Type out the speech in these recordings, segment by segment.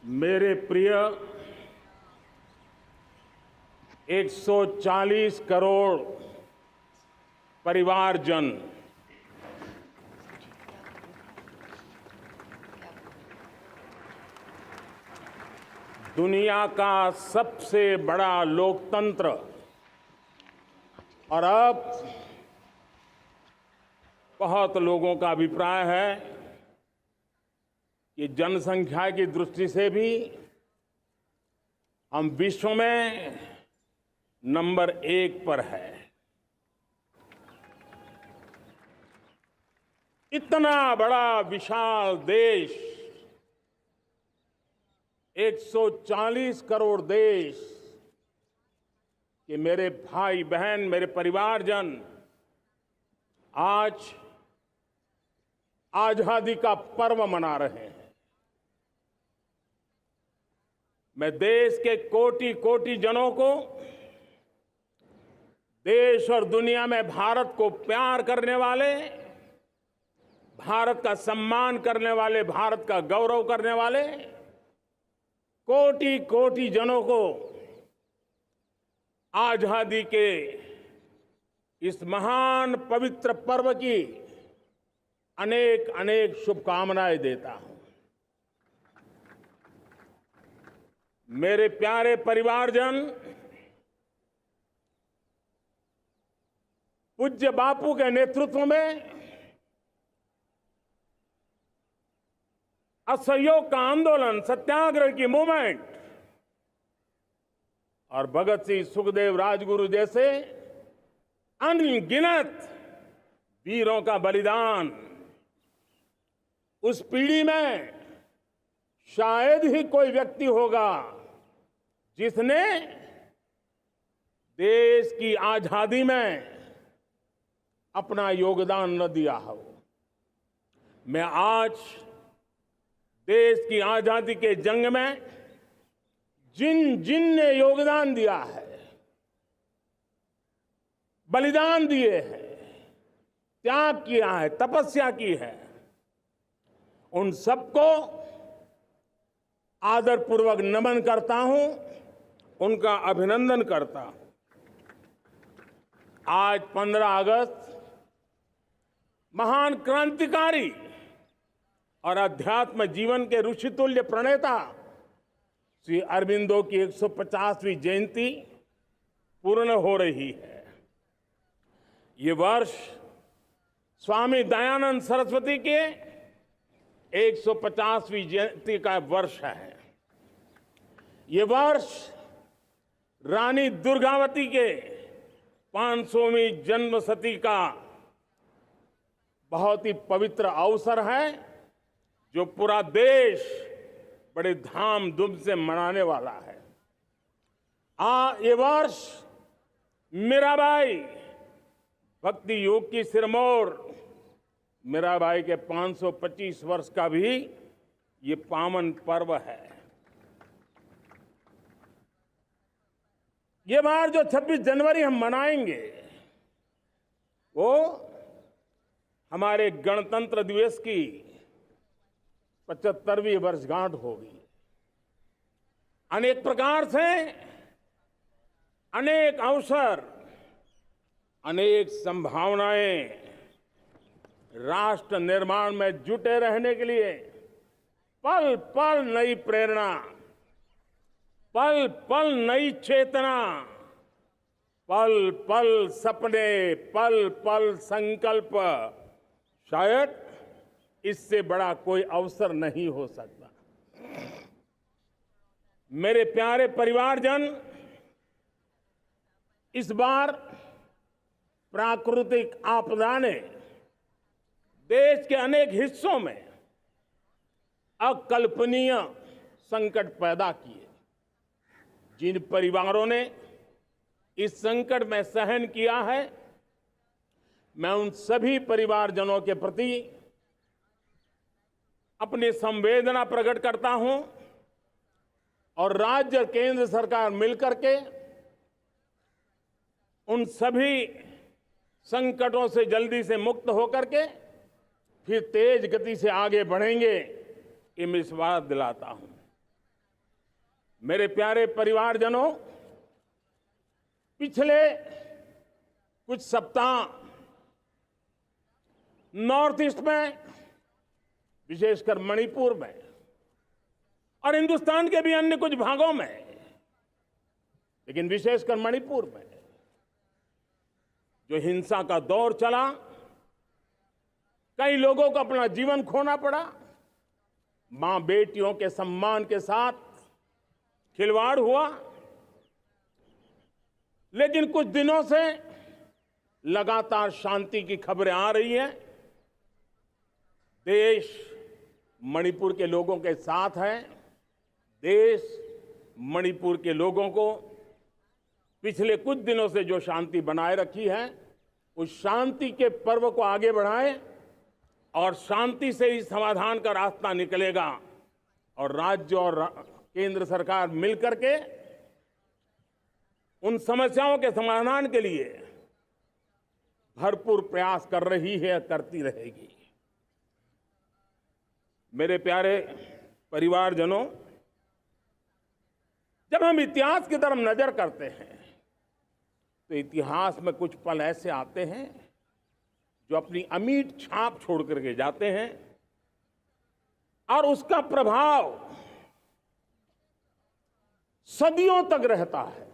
मेरे प्रिय 140 करोड़ परिवारजन, दुनिया का सबसे बड़ा लोकतंत्र और अब बहुत लोगों का अभिप्राय है कि जनसंख्या की दृष्टि से भी हम विश्व में नंबर 1 पर है। इतना बड़ा विशाल देश, 140 करोड़ देश के मेरे भाई बहन, मेरे परिवारजन आज आजादी का पर्व मना रहे हैं। मैं देश के कोटि कोटि जनों को, देश और दुनिया में भारत को प्यार करने वाले, भारत का सम्मान करने वाले, भारत का गौरव करने वाले कोटि कोटि जनों को आजादी के इस महान पवित्र पर्व की अनेक अनेक शुभकामनाएं देता हूं। मेरे प्यारे परिवारजन, पूज्य बापू के नेतृत्व में असहयोग का आंदोलन, सत्याग्रह की मूवमेंट और भगत सिंह, सुखदेव, राजगुरु जैसे अनगिनत वीरों का बलिदान, उस पीढ़ी में शायद ही कोई व्यक्ति होगा जिसने देश की आजादी में अपना योगदान न दिया हो। मैं आज देश की आजादी के जंग में जिन जिन ने योगदान दिया है, बलिदान दिए हैं, त्याग किया है, तपस्या की है, उन सबको आदरपूर्वक नमन करता हूं, उनका अभिनंदन करता हूं। आज 15 अगस्त महान क्रांतिकारी और अध्यात्म जीवन के ऋषितुल्य प्रणेता श्री अरबिंदो की 150वीं जयंती पूर्ण हो रही है। ये वर्ष स्वामी दयानंद सरस्वती के 150वीं जयंती का वर्ष है। ये वर्ष रानी दुर्गावती के 500वीं जन्मशती का बहुत ही पवित्र अवसर है, जो पूरा देश बड़े धामधूम से मनाने वाला है। ये वर्ष मीराबाई, भक्ति योग की सिरमौर मीराबाई के 525 वर्ष का भी ये पावन पर्व है। ये बार जो 26 जनवरी हम मनाएंगे वो हमारे गणतंत्र दिवस की 75वीं वर्षगांठ होगी। अनेक प्रकार से अनेक अवसर, अनेक संभावनाएं राष्ट्र निर्माण में जुटे रहने के लिए पल पल नई प्रेरणा, पल पल नई चेतना, पल पल सपने, पल पल संकल्प, शायद इससे बड़ा कोई अवसर नहीं हो सकता। मेरे प्यारे परिवारजन, इस बार प्राकृतिक आपदा ने देश के अनेक हिस्सों में अकल्पनीय संकट पैदा किए। जिन परिवारों ने इस संकट में सहन किया है, मैं उन सभी परिवारजनों के प्रति अपनी संवेदना प्रकट करता हूं और राज्य और केंद्र सरकार मिलकर के उन सभी संकटों से जल्दी से मुक्त होकर के फिर तेज गति से आगे बढ़ेंगे, ये मैं विश्वास दिलाता हूं। मेरे प्यारे परिवारजनों, पिछले कुछ सप्ताह नॉर्थ ईस्ट में, विशेषकर मणिपुर में और हिंदुस्तान के भी अन्य कुछ भागों में, लेकिन विशेषकर मणिपुर में जो हिंसा का दौर चला, कई लोगों को अपना जीवन खोना पड़ा, मां बेटियों के सम्मान के साथ खिलवाड़ हुआ। लेकिन कुछ दिनों से लगातार शांति की खबरें आ रही हैं। देश मणिपुर के लोगों के साथ है। देश मणिपुर के लोगों को पिछले कुछ दिनों से जो शांति बनाए रखी है, उस शांति के पर्व को आगे बढ़ाए और शांति से ही समाधान का रास्ता निकलेगा। और राज्य और केंद्र सरकार मिलकर के उन समस्याओं के समाधान के लिए भरपूर प्रयास कर रही है, करती रहेगी। मेरे प्यारे परिवारजनों, जब हम इतिहास की तरफ नजर करते हैं तो इतिहास में कुछ पल ऐसे आते हैं जो अपनी अमिट छाप छोड़ करके जाते हैं और उसका प्रभाव सदियों तक रहता है।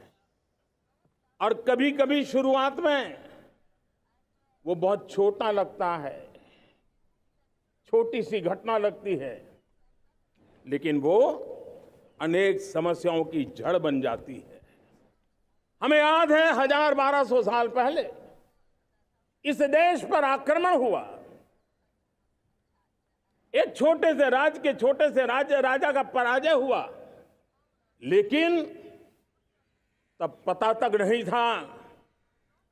और कभी कभी शुरुआत में वो बहुत छोटा लगता है, छोटी सी घटना लगती है, लेकिन वो अनेक समस्याओं की जड़ बन जाती है। हमें याद है 1000-1200 साल पहले इस देश पर आक्रमण हुआ। एक छोटे से राज्य के छोटे से राजा का पराजय हुआ, लेकिन तब पता तक नहीं था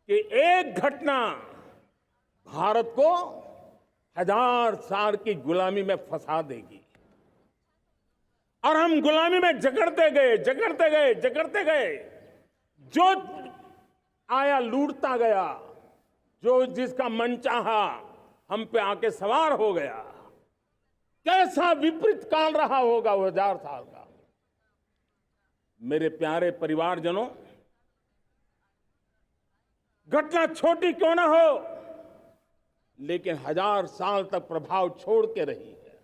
कि एक घटना भारत को 1000 साल की गुलामी में फंसा देगी। और हम गुलामी में जकड़ते गए, जो आया लूटता गया, जो जिसका मन चाहा हम पे आके सवार हो गया। कैसा विपरीत काल रहा होगा वो 1000 साल का। मेरे प्यारे परिवारजनों, घटना छोटी क्यों ना हो, लेकिन 1000 साल तक प्रभाव छोड़ के रही है।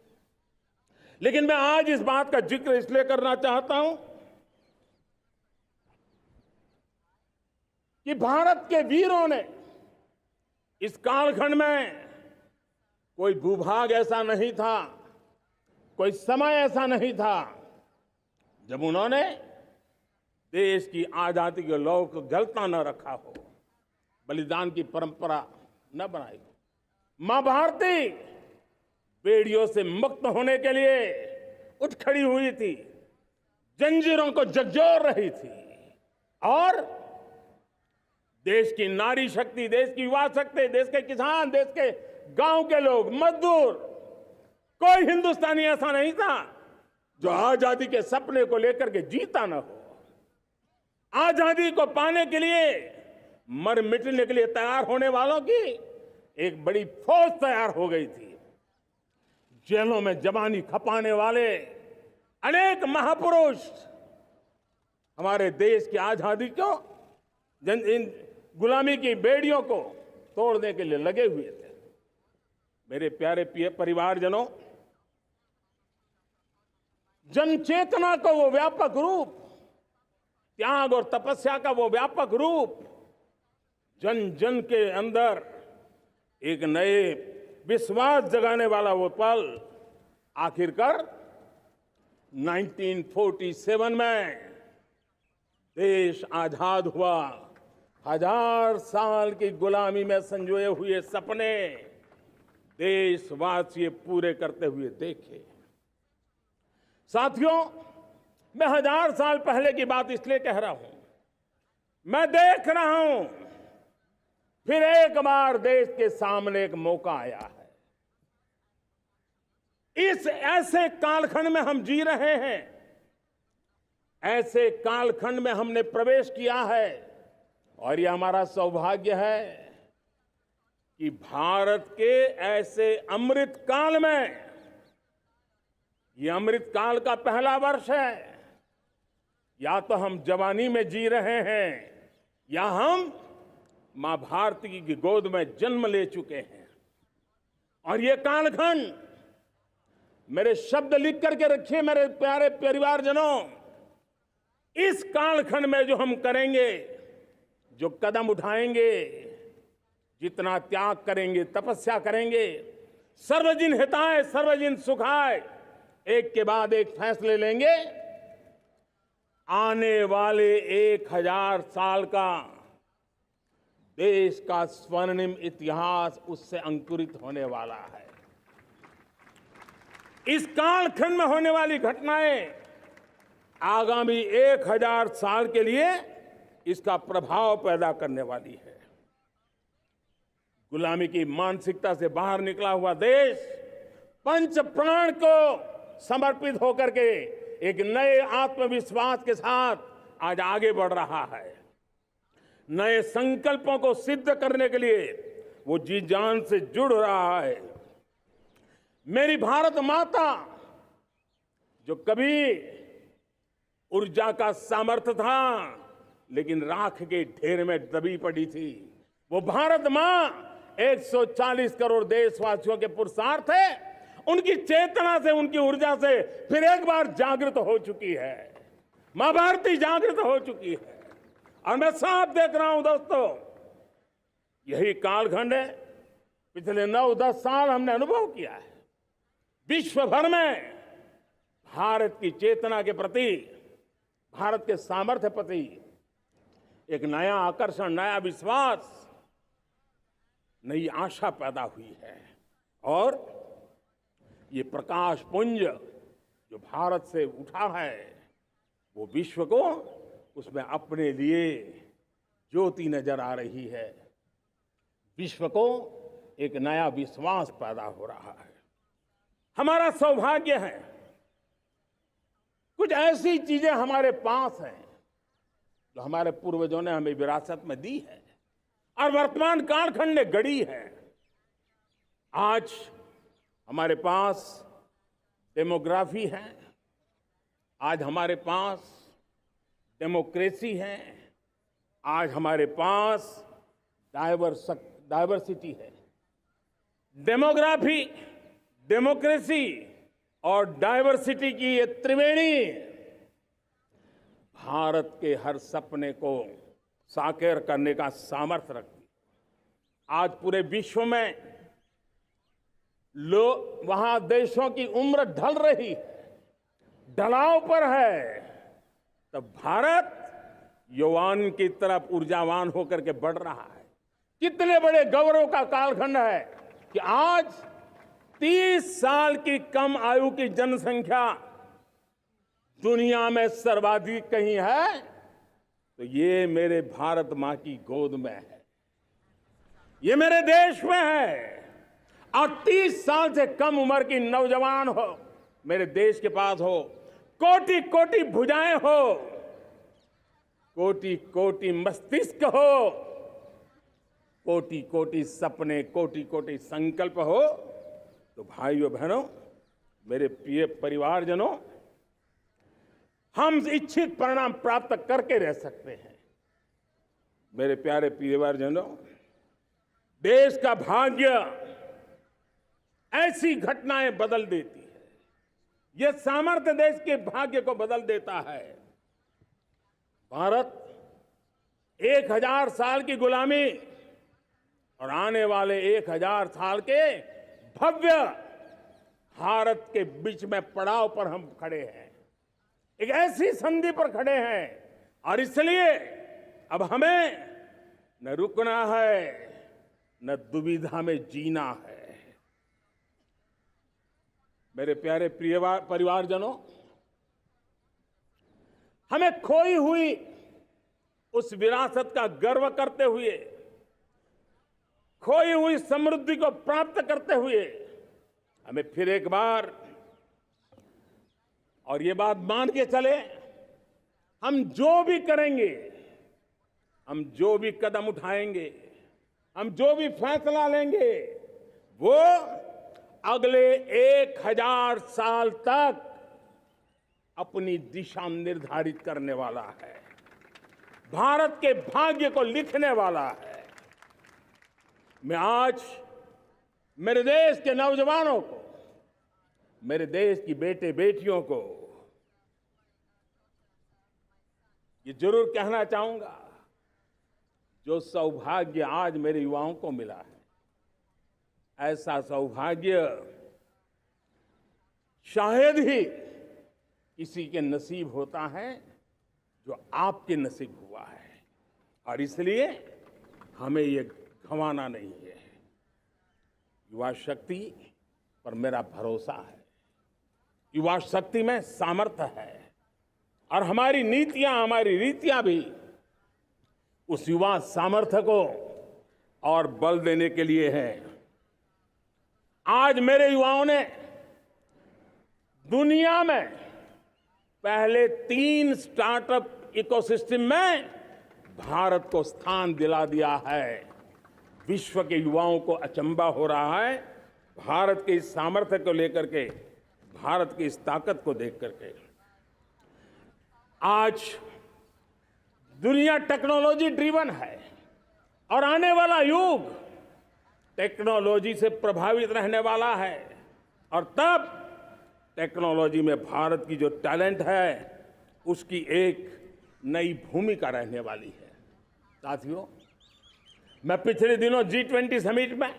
लेकिन मैं आज इस बात का जिक्र इसलिए करना चाहता हूं कि भारत के वीरों ने इस कालखंड में कोई भूभाग ऐसा नहीं था, कोई समय ऐसा नहीं था जब उन्होंने देश की आजादी के लौ को जलता न रखा हो, बलिदान की परंपरा न बनाई हो। मां भारती बेड़ियों से मुक्त होने के लिए उठ खड़ी हुई थी, जंजीरों को झकझोर रही थी और देश की नारी शक्ति, देश की युवा शक्ति, देश के किसान, देश के गांव के लोग, मजदूर, कोई हिंदुस्तानी ऐसा नहीं था जो आजादी के सपने को लेकर के जीता न हो। आजादी को पाने के लिए मर मिटने के लिए तैयार होने वालों की एक बड़ी फौज तैयार हो गई थी। जेलों में जवानी खपाने वाले अनेक महापुरुष हमारे देश की आजादी को, इन गुलामी की बेड़ियों को तोड़ने के लिए लगे हुए थे। मेरे प्यारे परिवारजनों, जनचेतना का वो व्यापक रूप, त्याग और तपस्या का वो व्यापक रूप, जन जन के अंदर एक नए विश्वास जगाने वाला वो पल आखिरकार 1947 में देश आजाद हुआ। 1000 साल की गुलामी में संजोए हुए सपने देशवासी पूरे करते हुए देखे। साथियों, मैं 1000 साल पहले की बात इसलिए कह रहा हूं, मैं देख रहा हूं फिर एक बार देश के सामने एक मौका आया है। इस ऐसे कालखंड में हम जी रहे हैं, ऐसे कालखंड में हमने प्रवेश किया है और यह हमारा सौभाग्य है कि भारत के ऐसे अमृत काल में, यह अमृत काल का पहला वर्ष है, या तो हम जवानी में जी रहे हैं या हम मां भारती की गोद में जन्म ले चुके हैं। और ये कालखंड, मेरे शब्द लिख करके रखिए मेरे प्यारे परिवारजनों, इस कालखंड में जो हम करेंगे, जो कदम उठाएंगे, जितना त्याग करेंगे, तपस्या करेंगे, सर्वजन हिताय सर्वजन सुखाय, एक के बाद एक फैसले लेंगे, आने वाले 1000 साल का देश का स्वर्णिम इतिहास उससे अंकुरित होने वाला है। इस कालखंड में होने वाली घटनाएं आगामी 1000 साल के लिए इसका प्रभाव पैदा करने वाली है। गुलामी की मानसिकता से बाहर निकला हुआ देश पंच प्राण को समर्पित होकर के एक नए आत्मविश्वास के साथ आज आगे बढ़ रहा है। नए संकल्पों को सिद्ध करने के लिए वो जी जान से जुड़ रहा है। मेरी भारत माता, जो कभी ऊर्जा का सामर्थ्य था लेकिन राख के ढेर में दबी पड़ी थी, वो भारत मां 140 करोड़ देशवासियों के पुरुषार्थ है। उनकी चेतना से, उनकी ऊर्जा से फिर एक बार जागृत हो चुकी है। मां भारती जागृत हो चुकी है। और मैं साफ देख रहा हूं दोस्तों, यही कालखंड है। पिछले 9-10 साल हमने अनुभव किया है, विश्व भर में भारत की चेतना के प्रति, भारत के सामर्थ्य प्रति एक नया आकर्षण, नया विश्वास, नई आशा पैदा हुई है। और ये प्रकाश पुंज जो भारत से उठा है, वो विश्व को उसमें अपने लिए ज्योति नजर आ रही है। विश्व को एक नया विश्वास पैदा हो रहा है। हमारा सौभाग्य है, कुछ ऐसी चीजें हमारे पास हैं जो हमारे पूर्वजों ने हमें विरासत में दी है और वर्तमान कालखंड ने गढ़ी है। आज हमारे पास डेमोग्राफी है, आज हमारे पास डेमोक्रेसी है, आज हमारे पास डाइवर्सिटी है। डेमोग्राफी, डेमोक्रेसी और डाइवर्सिटी की ये त्रिवेणी भारत के हर सपने को साकार करने का सामर्थ्य रखती। आज पूरे विश्व में वहां देशों की उम्र ढल रही है, ढलाव पर है, तब भारत यौवन की तरफ ऊर्जावान होकर के बढ़ रहा है। कितने बड़े गौरव का कालखंड है कि आज 30 साल की कम आयु की जनसंख्या दुनिया में सर्वाधिक कहीं है तो ये मेरे भारत मां की गोद में है, ये मेरे देश में है। और 30 साल से कम उम्र की नौजवान हो मेरे देश के पास हो, कोटि कोटि भुजाएं हो, कोटि कोटि मस्तिष्क हो, कोटि कोटि सपने, कोटि कोटि संकल्प हो, तो भाइयों बहनों, मेरे प्रिय परिवारजनों, हम इच्छित परिणाम प्राप्त करके रह सकते हैं। मेरे प्यारे परिवारजनों, देश का भाग्य ऐसी घटनाएं बदल देती है। यह सामर्थ्य देश के भाग्य को बदल देता है। भारत 1000 साल की गुलामी और आने वाले 1000 साल के भव्य भारत के बीच में पड़ाव पर हम खड़े हैं, एक ऐसी संधि पर खड़े हैं। और इसलिए अब हमें न रुकना है, न दुविधा में जीना है। मेरे प्यारे परिवारजनों, हमें खोई हुई उस विरासत का गर्व करते हुए, खोई हुई समृद्धि को प्राप्त करते हुए, हमें फिर एक बार, और ये बात मान के चले, हम जो भी करेंगे, हम जो भी कदम उठाएंगे, हम जो भी फैसला लेंगे, वो अगले 1000 साल तक अपनी दिशा निर्धारित करने वाला है, भारत के भाग्य को लिखने वाला है। मैं आज मेरे देश के नौजवानों को, मेरे देश की बेटे बेटियों को ये जरूर कहना चाहूंगा, जो सौभाग्य आज मेरे युवाओं को मिला है, ऐसा सौभाग्य शायद ही किसी के नसीब होता है जो आपके नसीब हुआ है। और इसलिए हमें ये गंवाना नहीं है। युवा शक्ति पर मेरा भरोसा है, युवा शक्ति में सामर्थ्य है, और हमारी नीतियां, हमारी रीतियां भी उस युवा सामर्थ्य को और बल देने के लिए है। आज मेरे युवाओं ने दुनिया में पहले 3 स्टार्टअप इकोसिस्टम में भारत को स्थान दिला दिया है। विश्व के युवाओं को अचंभा हो रहा है भारत के इस सामर्थ्य को लेकर के, भारत की इस ताकत को देख करके। आज दुनिया टेक्नोलॉजी ड्रिवन है और आने वाला युग टेक्नोलॉजी से प्रभावित रहने वाला है, और तब टेक्नोलॉजी में भारत की जो टैलेंट है उसकी एक नई भूमिका रहने वाली है। साथियों, मैं पिछले दिनों G20 समिट में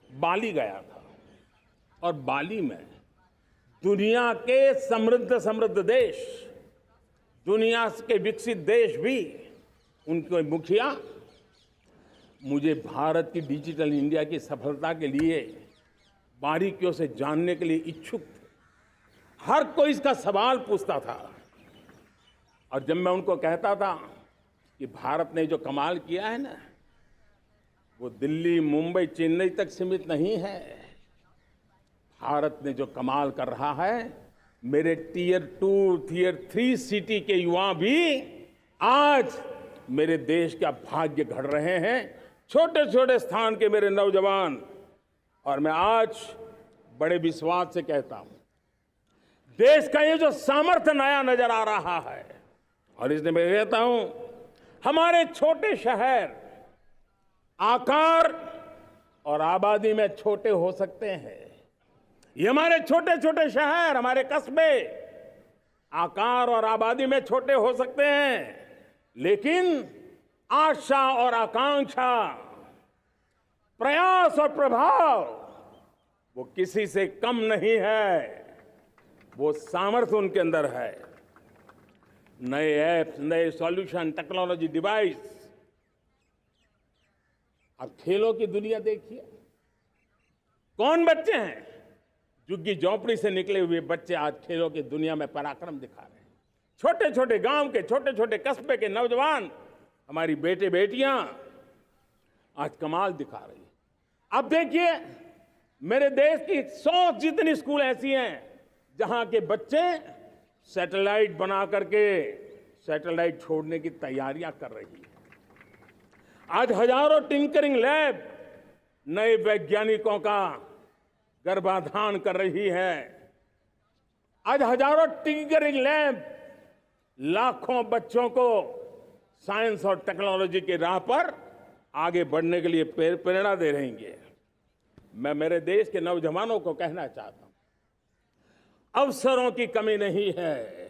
बाली गया था, और बाली में दुनिया के समृद्ध देश, दुनिया के विकसित देश भी, उनके मुखिया मुझे भारत की डिजिटल इंडिया की सफलता के लिए बारीकियों से जानने के लिए इच्छुक थे। हर कोई इसका सवाल पूछता था, और जब मैं उनको कहता था कि भारत ने जो कमाल किया है ना, वो दिल्ली, मुंबई, चेन्नई तक सीमित नहीं है। भारत ने जो कमाल कर रहा है, मेरे टियर 2, टियर 3 सिटी के युवा भी आज मेरे देश का भाग्य गढ़ रहे हैं। छोटे छोटे स्थान के मेरे नौजवान, और मैं आज बड़े विश्वास से कहता हूं, देश का ये जो सामर्थ्य नया नजर आ रहा है, और इसलिए मैं कहता हूं, हमारे छोटे शहर आकार और आबादी में छोटे हो सकते हैं। ये हमारे छोटे छोटे शहर, हमारे कस्बे आकार और आबादी में छोटे हो सकते हैं, लेकिन आशा और आकांक्षा, प्रयास और प्रभाव वो किसी से कम नहीं है। वो सामर्थ्य उनके अंदर है। नए ऐप्स, नए सॉल्यूशन, टेक्नोलॉजी डिवाइस। अब खेलों की दुनिया देखिए, कौन बच्चे हैं? झुग्गी झोंपड़ी से निकले हुए बच्चे आज खेलों की दुनिया में पराक्रम दिखा रहे हैं। छोटे छोटे गांव के, छोटे छोटे कस्बे के नौजवान, हमारी बेटे बेटियां आज कमाल दिखा रही हैं। अब देखिए, मेरे देश की 100 जितनी स्कूल ऐसी हैं जहां के बच्चे सैटेलाइट बना करके सैटेलाइट छोड़ने की तैयारियां कर रही हैं। आज हजारों टिंकरिंग लैब नए वैज्ञानिकों का गर्भाधान कर रही है। आज हजारों टिंकरिंग लैब लाखों बच्चों को साइंस और टेक्नोलॉजी की राह पर आगे बढ़ने के लिए प्रेरणा दे रही हैं। मैं मेरे देश के नौजवानों को कहना चाहता हूं, अवसरों की कमी नहीं है।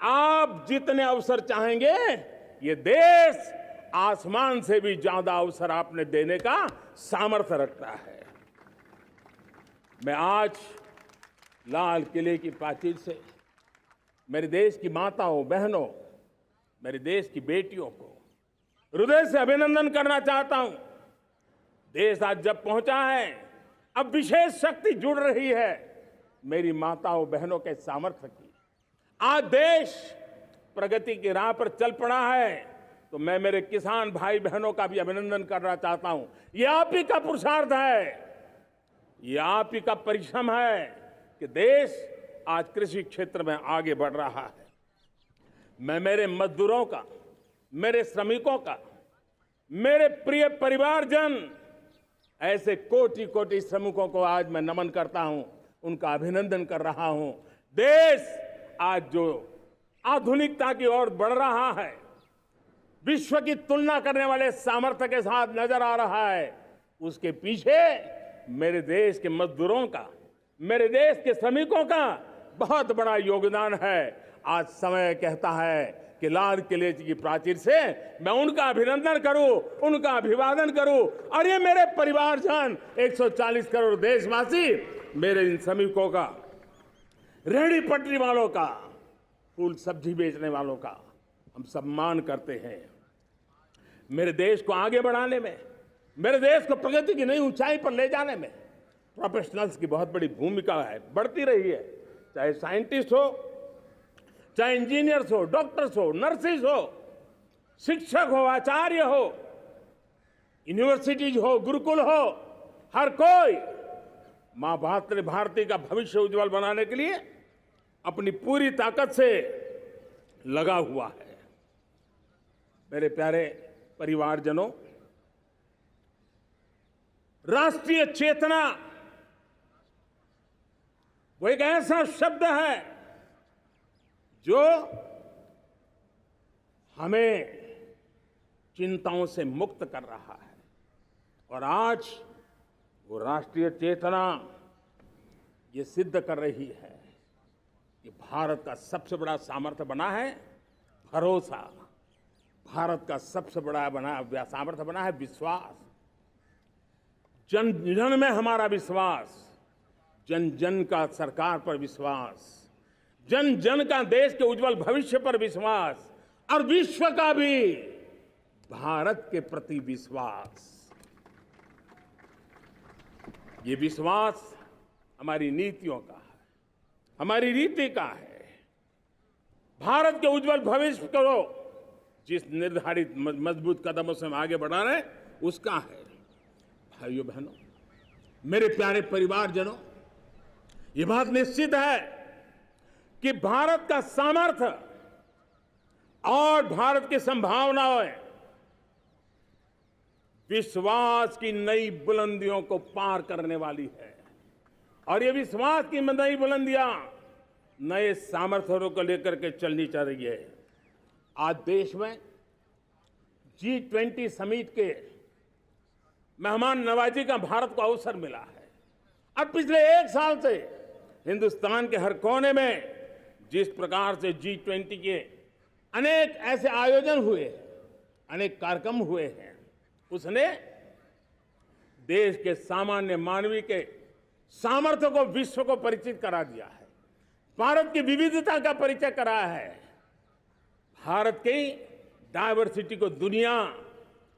आप जितने अवसर चाहेंगे, ये देश आसमान से भी ज्यादा अवसर आपने देने का सामर्थ्य रखता है। मैं आज लाल किले की प्राचीर से मेरे देश की माताओं, बहनों, मेरे देश की बेटियों को हृदय से अभिनंदन करना चाहता हूं। देश आज जब पहुंचा है, अब विशेष शक्ति जुड़ रही है मेरी माताओं बहनों के सामर्थ्य की। आज देश प्रगति की राह पर चल पड़ा है, तो मैं मेरे किसान भाई बहनों का भी अभिनंदन करना चाहता हूं। ये आप ही का पुरुषार्थ है, ये आप ही का परिश्रम है कि देश आज कृषि क्षेत्र में आगे बढ़ रहा है। मैं मेरे मजदूरों का, मेरे श्रमिकों का, मेरे प्रिय परिवारजन, ऐसे कोटि कोटि श्रमिकों को आज मैं नमन करता हूं, उनका अभिनंदन कर रहा हूं। देश आज जो आधुनिकता की ओर बढ़ रहा है, विश्व की तुलना करने वाले सामर्थ्य के साथ नजर आ रहा है, उसके पीछे मेरे देश के मजदूरों का, मेरे देश के श्रमिकों का बहुत बड़ा योगदान है। आज समय कहता है कि लाल किले की प्राचीर से मैं उनका अभिनंदन करूं, उनका अभिवादन करूं, और ये मेरे परिवारजन 140 करोड़ देशवासी, मेरे इन श्रमिकों का, रेहड़ी पटरी वालों का, फूल सब्जी बेचने वालों का हम सम्मान करते हैं। मेरे देश को आगे बढ़ाने में, मेरे देश को प्रगति की नई ऊंचाई पर ले जाने में प्रोफेशनल्स की बहुत बड़ी भूमिका है, बढ़ती रही है। चाहे साइंटिस्ट हो, चाहे इंजीनियर्स हो, डॉक्टर्स हो, नर्सिस हो, शिक्षक हो, आचार्य हो, यूनिवर्सिटीज हो, गुरुकुल हो, हर कोई मां भारती का भविष्य उज्जवल बनाने के लिए अपनी पूरी ताकत से लगा हुआ है। मेरे प्यारे परिवारजनों, राष्ट्रीय चेतना वो एक ऐसा शब्द है जो हमें चिंताओं से मुक्त कर रहा है, और आज वो राष्ट्रीय चेतना ये सिद्ध कर रही है कि भारत का सबसे बड़ा सामर्थ्य बना है भरोसा, भारत का सबसे बड़ा सामर्थ्य बना है विश्वास। जन जन में हमारा विश्वास, जन जन का सरकार पर विश्वास, जन जन का देश के उज्जवल भविष्य पर विश्वास, और विश्व का भी भारत के प्रति विश्वास। ये विश्वास हमारी नीतियों का है, हमारी रीति का है। भारत के उज्जवल भविष्य को जिस निर्धारित मजबूत कदमों से हम आगे बढ़ा रहे हैं, उसका है। भाइयों बहनों, मेरे प्यारे परिवारजनों, ये बात निश्चित है कि भारत का सामर्थ्य और भारत की संभावनाएं विश्वास की नई बुलंदियों को पार करने वाली है, और ये विश्वास की नई बुलंदियां नए सामर्थ्यों को लेकर के चलनी चाह रही है। आज देश में G20 समिट के मेहमान नवाजी का भारत को अवसर मिला है। अब पिछले एक साल से हिंदुस्तान के हर कोने में जिस प्रकार से G20 के अनेक ऐसे आयोजन हुए, अनेक कार्यक्रम हुए हैं, उसने देश के सामान्य मानवी के सामर्थ्य को विश्व को परिचित करा दिया है, भारत की विविधता का परिचय कराया है, भारत की डायवर्सिटी को दुनिया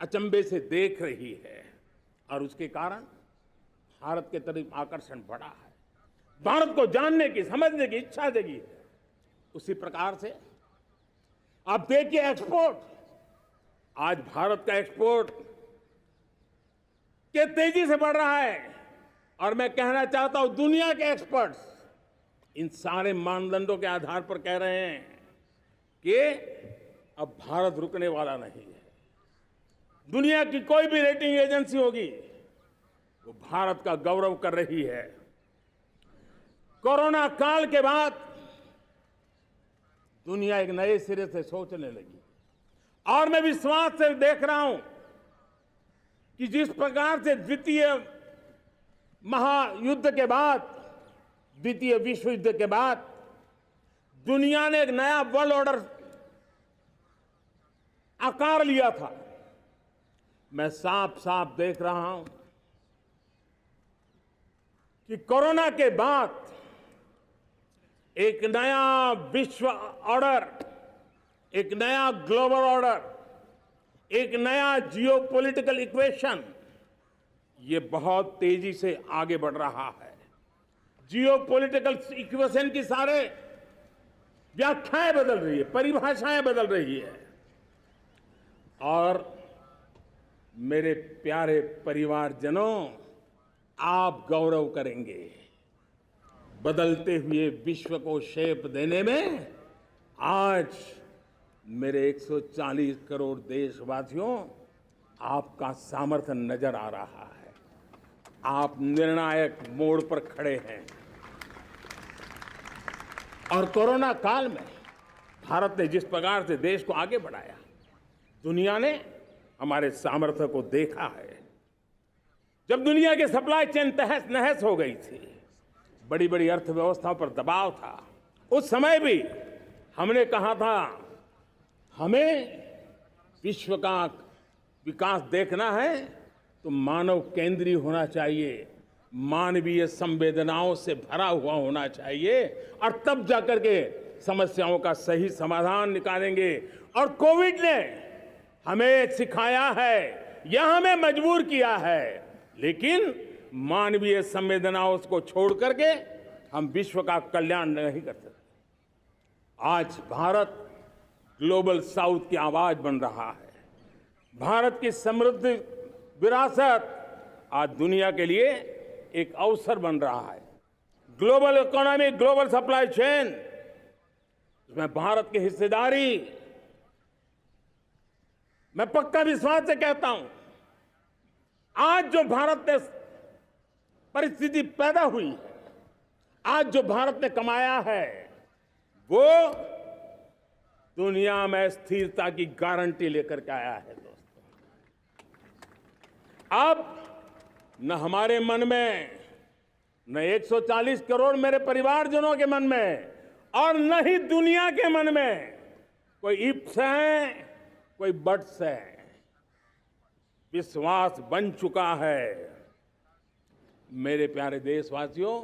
अचंभे से देख रही है, और उसके कारण भारत के तरफ आकर्षण बढ़ा है, भारत को जानने की, समझने की इच्छा जगी है। उसी प्रकार से आप देखिए एक्सपोर्ट, आज भारत का एक्सपोर्ट के तेजी से बढ़ रहा है, और मैं कहना चाहता हूं दुनिया के एक्सपर्ट्स इन सारे मानदंडों के आधार पर कह रहे हैं कि अब भारत रुकने वाला नहीं है। दुनिया की कोई भी रेटिंग एजेंसी होगी, वो भारत का गौरव कर रही है। कोरोना काल के बाद दुनिया एक नए सिरे से सोचने लगी, और मैं विश्वास से देख रहा हूं कि जिस प्रकार से द्वितीय महायुद्ध के बाद, द्वितीय विश्व युद्ध के बाद दुनिया ने एक नया वर्ल्ड ऑर्डर आकार लिया था, मैं साफ साफ देख रहा हूं कि कोरोना के बाद एक नया विश्व ऑर्डर, एक नया ग्लोबल ऑर्डर, एक नया जियोपॉलिटिकल इक्वेशन, ये बहुत तेजी से आगे बढ़ रहा है। जियोपॉलिटिकल इक्वेशन की सारे व्याख्याएं बदल रही है, परिभाषाएं बदल रही है, और मेरे प्यारे परिवारजनों, आप गौरव करेंगे। बदलते हुए विश्व को शेप देने में आज मेरे 140 करोड़ देशवासियों, आपका सामर्थ्य नजर आ रहा है। आप निर्णायक मोड़ पर खड़े हैं। और कोरोना काल में भारत ने जिस प्रकार से देश को आगे बढ़ाया, दुनिया ने हमारे सामर्थ्य को देखा है। जब दुनिया की सप्लाई चेन तहस नहस हो गई थी, बड़ी बड़ी अर्थव्यवस्थाओं पर दबाव था, उस समय भी हमने कहा था हमें विश्व का विकास देखना है तो मानव केंद्रीय होना चाहिए, मानवीय संवेदनाओं से भरा हुआ होना चाहिए, और तब जाकर के समस्याओं का सही समाधान निकालेंगे। और कोविड ने हमें सिखाया है या हमें मजबूर किया है, लेकिन मानवीय संवेदनाओं को छोड़ करके हम विश्व का कल्याण नहीं कर सकते। आज भारत ग्लोबल साउथ की आवाज बन रहा है। भारत की समृद्ध विरासत आज दुनिया के लिए एक अवसर बन रहा है। Global economy, global supply chain, इसमें भारत की हिस्सेदारी, मैं पक्का विश्वास से कहता हूं, आज जो भारत ने परिस्थिति पैदा हुई है, आज जो भारत ने कमाया है, वो दुनिया में स्थिरता की गारंटी लेकर के आया है। दोस्तों, अब न हमारे मन में, न 140 करोड़ मेरे परिवारजनों के मन में, और न ही दुनिया के मन में कोई इफ्स है, कोई बट्स है। विश्वास बन चुका है। मेरे प्यारे देशवासियों,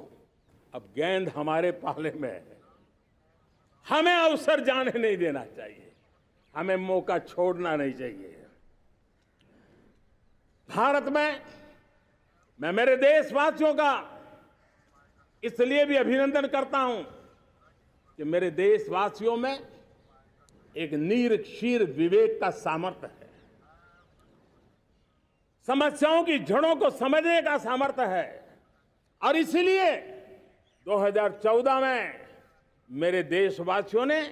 अब गेंद हमारे पाले में है। हमें अवसर जाने नहीं देना चाहिए, हमें मौका छोड़ना नहीं चाहिए। भारत में मैं मेरे देशवासियों का इसलिए भी अभिनंदन करता हूं कि मेरे देशवासियों में एक नीर-क्षीर विवेक का सामर्थ्य है, समस्याओं की जड़ों को समझने का सामर्थ्य है। और इसलिए 2014 में मेरे देशवासियों ने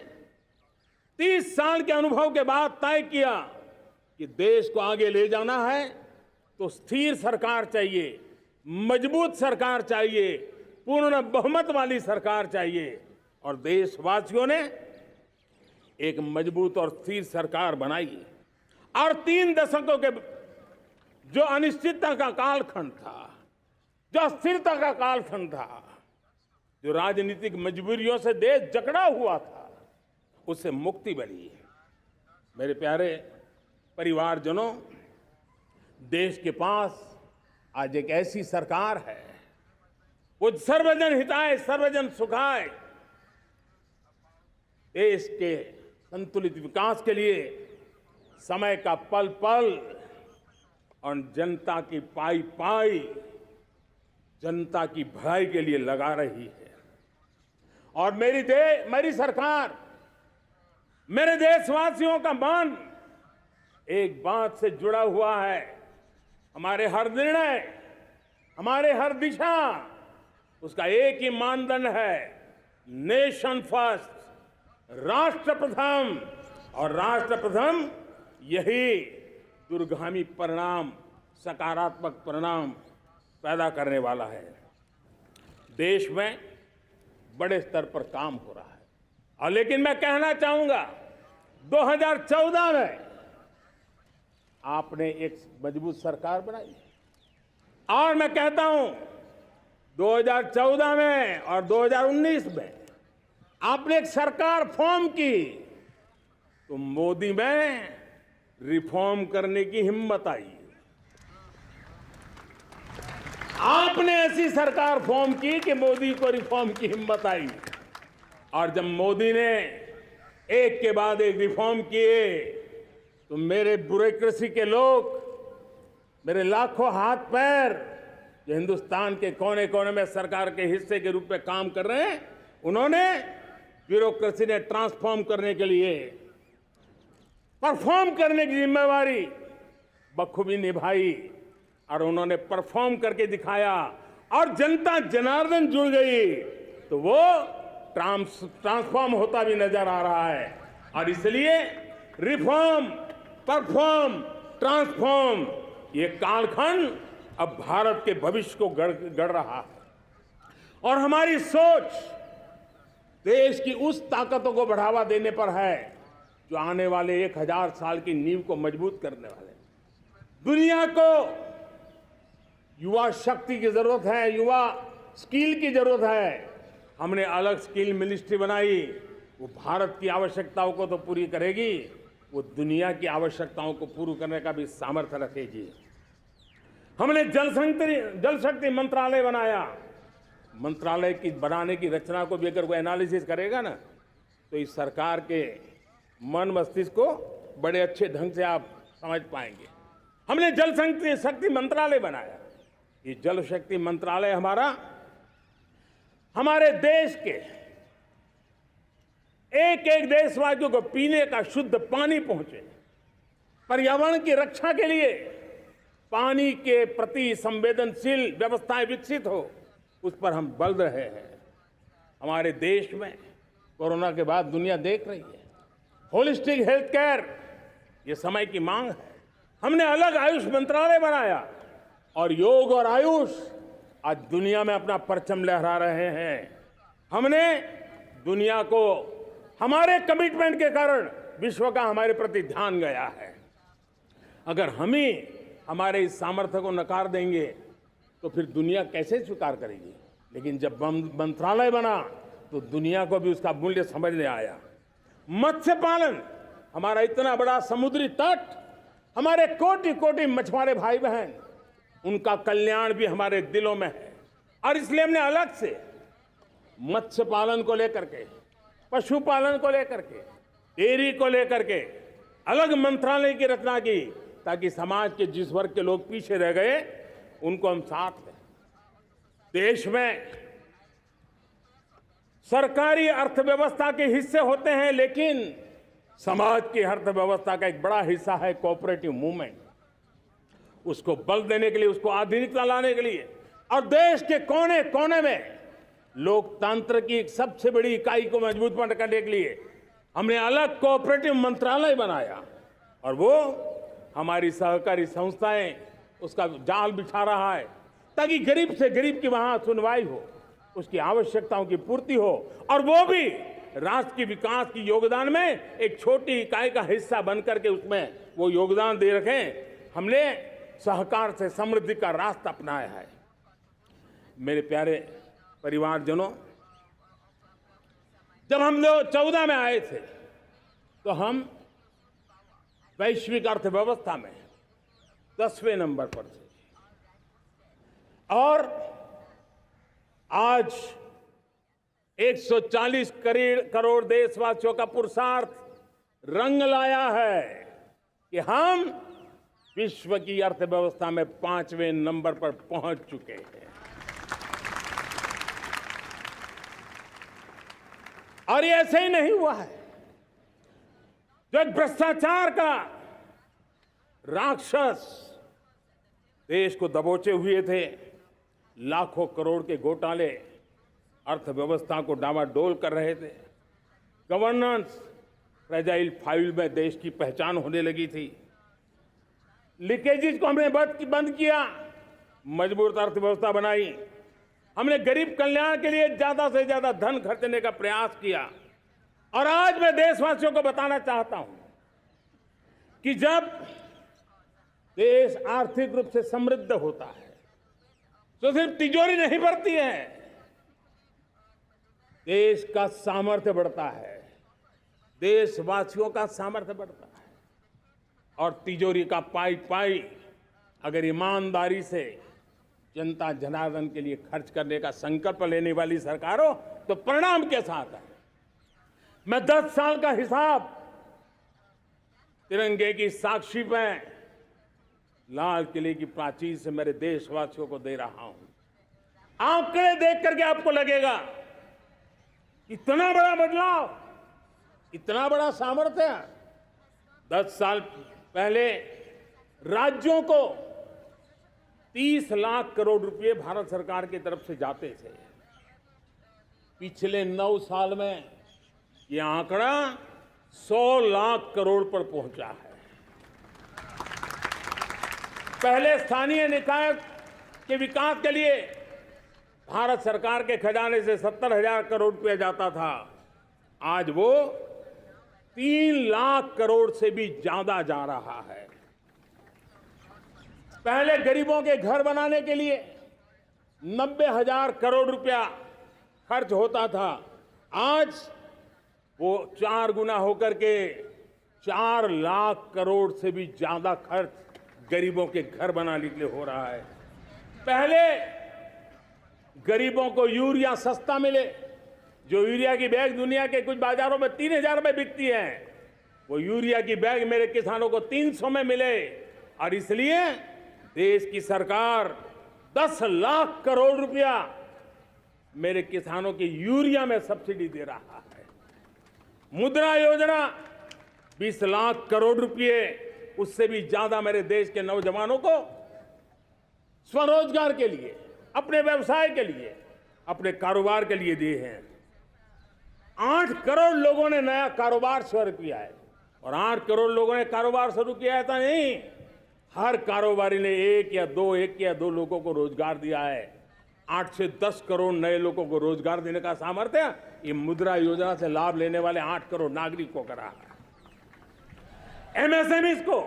30 साल के अनुभव के बाद तय किया कि देश को आगे ले जाना है तो स्थिर सरकार चाहिए, मजबूत सरकार चाहिए, पूर्ण बहुमत वाली सरकार चाहिए। और देशवासियों ने एक मजबूत और स्थिर सरकार बनाई। और 3 दशकों के जो अनिश्चितता का कालखंड था, जो अस्थिरता का कालखंड था, जो राजनीतिक मजबूरियों से देश जकड़ा हुआ था, उससे मुक्ति मिली। मेरे प्यारे परिवारजनों, देश के पास आज एक ऐसी सरकार है, वो सर्वजन हिताय सर्वजन सुखाय, देश के संतुलित विकास के लिए समय का पल पल और जनता की पाई पाई, जनता की भलाई के लिए लगा रही है। और मेरी सरकार, मेरे देशवासियों का मन एक बात से जुड़ा हुआ है। हमारे हर निर्णय, हमारे हर दिशा, उसका एक ही मानदंड है, नेशन फर्स्ट, राष्ट्र प्रथम। और राष्ट्र प्रथम यही दूरगामी परिणाम, सकारात्मक परिणाम पैदा करने वाला है। देश में बड़े स्तर पर काम हो रहा है। और लेकिन मैं कहना चाहूंगा, 2014 में आपने एक मजबूत सरकार बनाई, और मैं कहता हूं 2014 में और 2019 में आपने एक सरकार फॉर्म की, तो मोदी में रिफॉर्म करने की हिम्मत आई। आपने ऐसी सरकार फॉर्म की कि मोदी को रिफॉर्म की हिम्मत आई। और जब मोदी ने एक के बाद एक रिफॉर्म किए, तो मेरे ब्यूरोक्रेसी के लोग, मेरे लाखों हाथ पैर जो हिंदुस्तान के कोने कोने में सरकार के हिस्से के रूप में काम कर रहे हैं, उन्होंने ब्यूरोक्रेसी ने ट्रांसफॉर्म करने के लिए, परफॉर्म करने की जिम्मेवारी बखूबी निभाई। और उन्होंने परफॉर्म करके दिखाया, और जनता जनार्दन जुड़ गई, तो वो ट्रांसफॉर्म होता भी नजर आ रहा है। और इसलिए रिफॉर्म, परफॉर्म, ट्रांसफॉर्म, ये कालखंड अब भारत के भविष्य को गढ़ रहा है। और हमारी सोच देश की उस ताकतों को बढ़ावा देने पर है जो आने वाले 1000 साल की नींव को मजबूत करने वाले हैं। दुनिया को युवा शक्ति की जरूरत है, युवा स्किल की जरूरत है। हमने अलग स्किल मिनिस्ट्री बनाई, वो भारत की आवश्यकताओं को तो पूरी करेगी, वो दुनिया की आवश्यकताओं को पूरी करने का भी सामर्थ्य रखेगी। हमने जल शक्ति मंत्रालय बनाया। मंत्रालय की बनाने की रचना को भी अगर कोई एनालिसिस करेगा ना, तो इस सरकार के मन मस्तिष्क को बड़े अच्छे ढंग से आप समझ पाएंगे। हमने जल शक्ति मंत्रालय बनाया। ये जल शक्ति मंत्रालय हमारे देश के एक एक देशवासियों को पीने का शुद्ध पानी पहुंचे, पर्यावरण की रक्षा के लिए पानी के प्रति संवेदनशील व्यवस्थाएं विकसित हो, उस पर हम बल रहे हैं। हमारे देश में कोरोना के बाद दुनिया देख रही है होलिस्टिक हेल्थ केयर, ये समय की मांग है। हमने अलग आयुष मंत्रालय बनाया और योग और आयुष आज दुनिया में अपना परचम लहरा रहे हैं। हमने दुनिया को हमारे कमिटमेंट के कारण विश्व का हमारे प्रति ध्यान गया है। अगर हम ही हमारे इस सामर्थ्य को नकार देंगे तो फिर दुनिया कैसे स्वीकार करेगी। लेकिन जब मंत्रालय बना तो दुनिया को भी उसका मूल्य समझ में आया। मत्स्य पालन, हमारा इतना बड़ा समुद्री तट, हमारे कोटि कोटि मछुआरे भाई बहन, उनका कल्याण भी हमारे दिलों में है। और इसलिए हमने अलग से मत्स्य पालन को लेकर के, पशुपालन को लेकर के, डेयरी को लेकर के अलग मंत्रालय की रचना की, ताकि समाज के जिस वर्ग के लोग पीछे रह गए उनको हम साथ लें। देश में सरकारी अर्थव्यवस्था के हिस्से होते हैं, लेकिन समाज की अर्थव्यवस्था का एक बड़ा हिस्सा है कोऑपरेटिव मूवमेंट। उसको बल देने के लिए, उसको आधुनिकता लाने के लिए और देश के कोने कोने में लोकतंत्र की एक सबसे बड़ी इकाई को मजबूत करने के लिए हमने अलग कोऑपरेटिव मंत्रालय बनाया। और वो हमारी सहकारी संस्थाएं उसका जाल बिछा रहा है, ताकि गरीब से गरीब की वहां सुनवाई हो, उसकी आवश्यकताओं की पूर्ति हो, और वो भी राष्ट्र के विकास की योगदान में एक छोटी इकाई का हिस्सा बनकर के उसमें वो योगदान दे रखें। हमने सहकार से समृद्धि का रास्ता अपनाया है। मेरे प्यारे परिवारजनों, जब हम 2014 में आए थे तो हम वैश्विक अर्थव्यवस्था में 10वें नंबर पर थे, और आज 140 करोड़ देशवासियों का पुरुषार्थ रंग लाया है कि हम विश्व की अर्थव्यवस्था में 5वें नंबर पर पहुंच चुके हैं। और ये ऐसे ही नहीं हुआ है। जो एक भ्रष्टाचार का राक्षस देश को दबोचे हुए थे, लाखों करोड़ के घोटाले अर्थव्यवस्था को डामाडोल कर रहे थे, गवर्नेंस फ्रेजाइल फाइल में देश की पहचान होने लगी थी, लीकेजेस को हमने बंद किया, मजबूत अर्थव्यवस्था बनाई, हमने गरीब कल्याण के लिए ज्यादा से ज्यादा धन खर्चने का प्रयास किया। और आज मैं देशवासियों को बताना चाहता हूं कि जब देश आर्थिक रूप से समृद्ध होता है तो सिर्फ तिजोरी नहीं बढ़ती है, देश का सामर्थ्य बढ़ता है, देशवासियों का सामर्थ्य बढ़ता है। और तिजोरी का पाई पाई अगर ईमानदारी से जनता जनार्दन के लिए खर्च करने का संकल्प लेने वाली सरकार हो तो परिणाम के साथ है। मैं 10 साल का हिसाब तिरंगे की साक्षी में लाल किले की प्राचीर से मेरे देशवासियों को दे रहा हूं। आंकड़े देख करके आपको लगेगा इतना बड़ा बदलाव, इतना बड़ा सामर्थ्य। 10 साल पहले राज्यों को 30 लाख करोड़ रुपए भारत सरकार की तरफ से जाते थे। पिछले 9 साल में यह आंकड़ा 100 लाख करोड़ पर पहुंचा है। पहले स्थानीय निकाय के विकास के लिए भारत सरकार के खजाने से 70,000 करोड़ रुपया जाता था। आज वो 3 लाख करोड़ से भी ज्यादा जा रहा है। पहले गरीबों के घर बनाने के लिए 90,000 करोड़ रुपया खर्च होता था। आज वो 4 गुना होकर के 4 लाख करोड़ से भी ज्यादा खर्च गरीबों के घर बनाने के लिए हो रहा है। पहले गरीबों को यूरिया सस्ता मिले, जो यूरिया की बैग दुनिया के कुछ बाजारों में 3,000 में बिकती है, वो यूरिया की बैग मेरे किसानों को 300 में मिले। और इसलिए देश की सरकार 10 लाख करोड़ रुपया मेरे किसानों की यूरिया में सब्सिडी दे रहा है। मुद्रा योजना 20 लाख करोड़ रुपए, उससे भी ज्यादा मेरे देश के नौजवानों को स्वरोजगार के लिए, अपने व्यवसाय के लिए, अपने कारोबार के लिए दिए हैं। 8 करोड़ लोगों ने नया कारोबार शुरू किया है। और 8 करोड़ लोगों ने कारोबार शुरू किया है ऐसा नहीं, हर कारोबारी ने एक या दो लोगों को रोजगार दिया है। 8 से 10 करोड़ नए लोगों को रोजगार देने का सामर्थ्य ये मुद्रा योजना से लाभ लेने वाले 8 करोड़ नागरिकों को करा है। एमएसएमईज को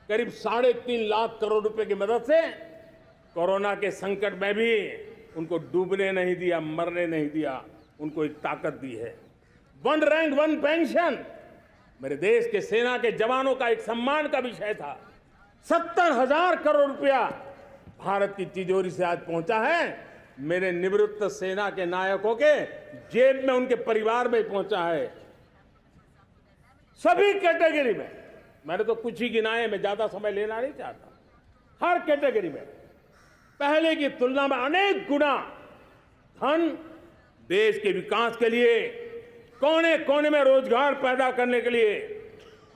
करीब 3.5 लाख करोड़ रुपए की मदद से कोरोना के संकट में भी उनको डूबने नहीं दिया, मरने नहीं दिया, उनको एक ताकत दी है। 1 रैंक 1 पेंशन मेरे देश के सेना के जवानों का एक सम्मान का विषय था। 70,000 करोड़ रुपया भारत की तिजोरी से आज पहुंचा है, मेरे निवृत्त सेना के नायकों के जेब में, उनके परिवार में पहुंचा है। सभी कैटेगरी में, मैंने तो कुछ ही गिनाए, मैं ज्यादा समय लेना नहीं चाहता। हर कैटेगरी में पहले की तुलना में अनेक गुना धन देश के विकास के लिए, कोने कोने में रोजगार पैदा करने के लिए,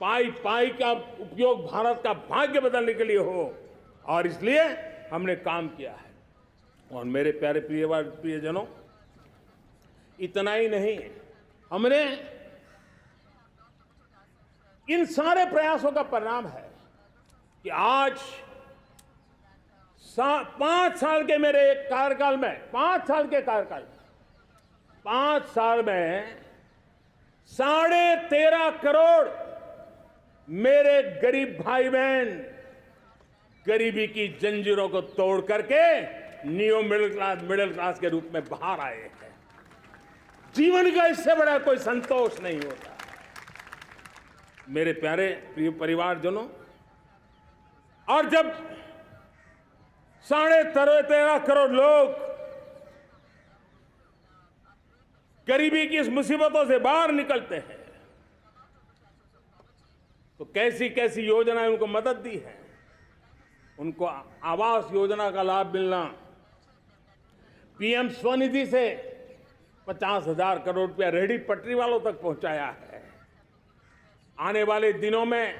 पाई पाई का उपयोग भारत का भाग्य बदलने के लिए हो, और इसलिए हमने काम किया है। और मेरे प्यारे प्रियजनों, इतना ही नहीं, हमने इन सारे प्रयासों का परिणाम है कि आज 5 साल के मेरे कार्यकाल में, 5 साल के कार्यकाल में, 5 साल में 13.5 करोड़ मेरे गरीब भाई बहन गरीबी की जंजीरों को तोड़ करके न्यू मिडिल क्लास के रूप में बाहर आए हैं। जीवन का इससे बड़ा कोई संतोष नहीं होता। मेरे प्यारे प्रिय परिवारजनों, और जब 13.5 करोड़ लोग गरीबी की इस मुसीबतों से बाहर निकलते हैं, तो कैसी कैसी योजनाएं उनको मदद दी है। उनको आवास योजना का लाभ मिलना, पीएम स्वनिधि से 50,000 करोड़ रुपया रेहड़ी पटरी वालों तक पहुंचाया है। आने वाले दिनों में,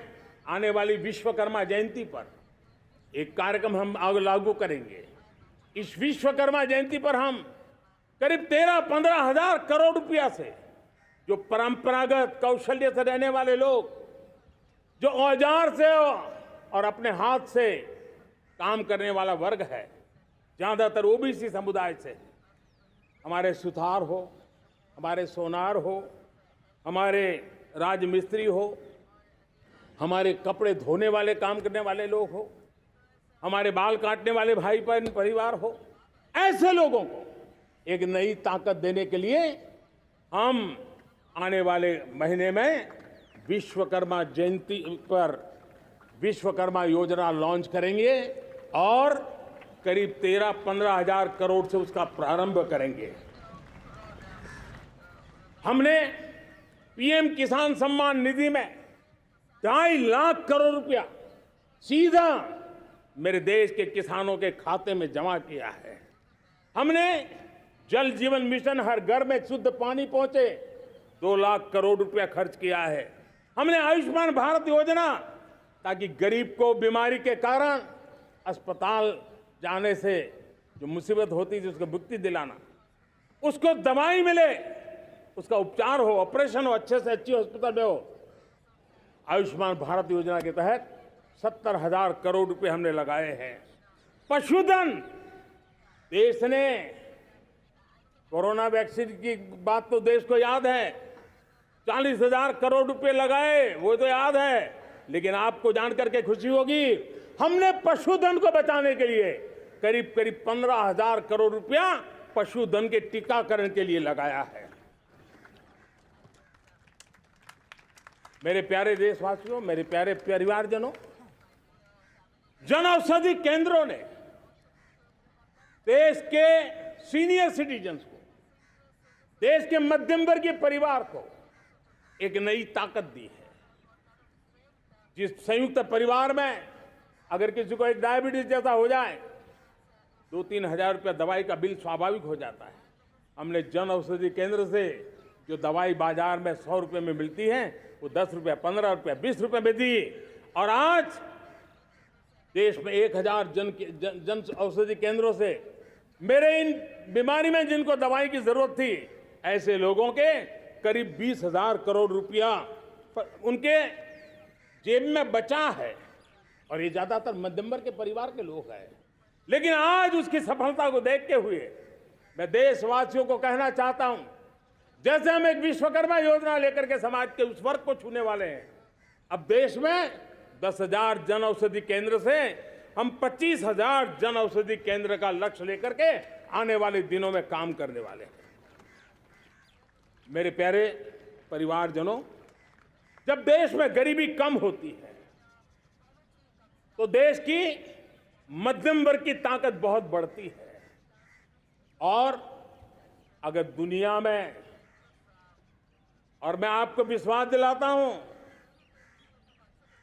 आने वाली विश्वकर्मा जयंती पर एक कार्यक्रम हम लागू करेंगे। इस विश्वकर्मा जयंती पर हम करीब 13-15 हजार करोड़ रुपया से, जो परंपरागत कौशल्य से रहने वाले लोग, जो औजार से और अपने हाथ से काम करने वाला वर्ग है, ज्यादातर ओबीसी समुदाय से, हमारे सुथार हो, हमारे सोनार हो, हमारे राजमिस्त्री हो, हमारे कपड़े धोने वाले काम करने वाले लोग हो, हमारे बाल काटने वाले भाई बहन परिवार हो, ऐसे लोगों को एक नई ताकत देने के लिए हम आने वाले महीने में विश्वकर्मा जयंती पर विश्वकर्मा योजना लॉन्च करेंगे और करीब 13-15 हजार करोड़ से उसका प्रारंभ करेंगे। हमने पीएम किसान सम्मान निधि में 2.5 लाख करोड़ रुपया सीधा मेरे देश के किसानों के खाते में जमा किया है। हमने जल जीवन मिशन, हर घर में शुद्ध पानी पहुंचे, 2 लाख करोड़ रुपया खर्च किया है। हमने आयुष्मान भारत योजना, ताकि गरीब को बीमारी के कारण अस्पताल जाने से जो मुसीबत होती थी उसको मुक्ति दिलाना, उसको दवाई मिले, उसका उपचार हो, ऑपरेशन हो, अच्छे से अच्छी हॉस्पिटल में हो। आयुष्मान भारत योजना के तहत 70,000 करोड़ रुपए हमने लगाए हैं। पशुधन, देश ने कोरोना वैक्सीन की बात तो देश को याद है, 40,000 करोड़ रुपए लगाए, वो तो याद है। लेकिन आपको जानकर के खुशी होगी, हमने पशुधन को बचाने के लिए करीब करीब 15,000 करोड़ रुपया पशुधन के टीकाकरण के लिए लगाया है। मेरे प्यारे देशवासियों, मेरे प्यारे परिवारजनों, जन औषधि केंद्रों ने देश के सीनियर सिटीजन्स को, देश के मध्यम वर्गीय परिवार को एक नई ताकत दी है। जिस संयुक्त परिवार में अगर किसी को एक डायबिटीज जैसा हो जाए, 2-3 हजार रुपया दवाई का बिल स्वाभाविक हो जाता है। हमने जन औषधि केंद्र से जो दवाई बाजार में 100 रुपये में मिलती है, वो 10 रुपये, 15 रुपये, 20 रुपये में दी। और आज देश में 1,000 जन औषधि केंद्रों से मेरे इन बीमारी में जिनको दवाई की जरूरत थी, ऐसे लोगों के करीब 20,000 करोड़ रुपया उनके जेब में बचा है। और ये ज्यादातर मध्यम वर्ग के परिवार के लोग हैं। लेकिन आज उसकी सफलता को देखते हुए मैं देशवासियों को कहना चाहता हूं, जैसे हम एक विश्वकर्मा योजना लेकर के समाज के उस वर्ग को छूने वाले हैं, अब देश में 10,000 जन औषधि केंद्र से हम 25,000 जन औषधि केंद्र का लक्ष्य लेकर के आने वाले दिनों में काम करने वाले हैं। मेरे प्यारे परिवारजनों, जब देश में गरीबी कम होती है तो देश की मध्यम वर्ग की ताकत बहुत बढ़ती है। और अगर दुनिया में, और मैं आपको विश्वास दिलाता हूं,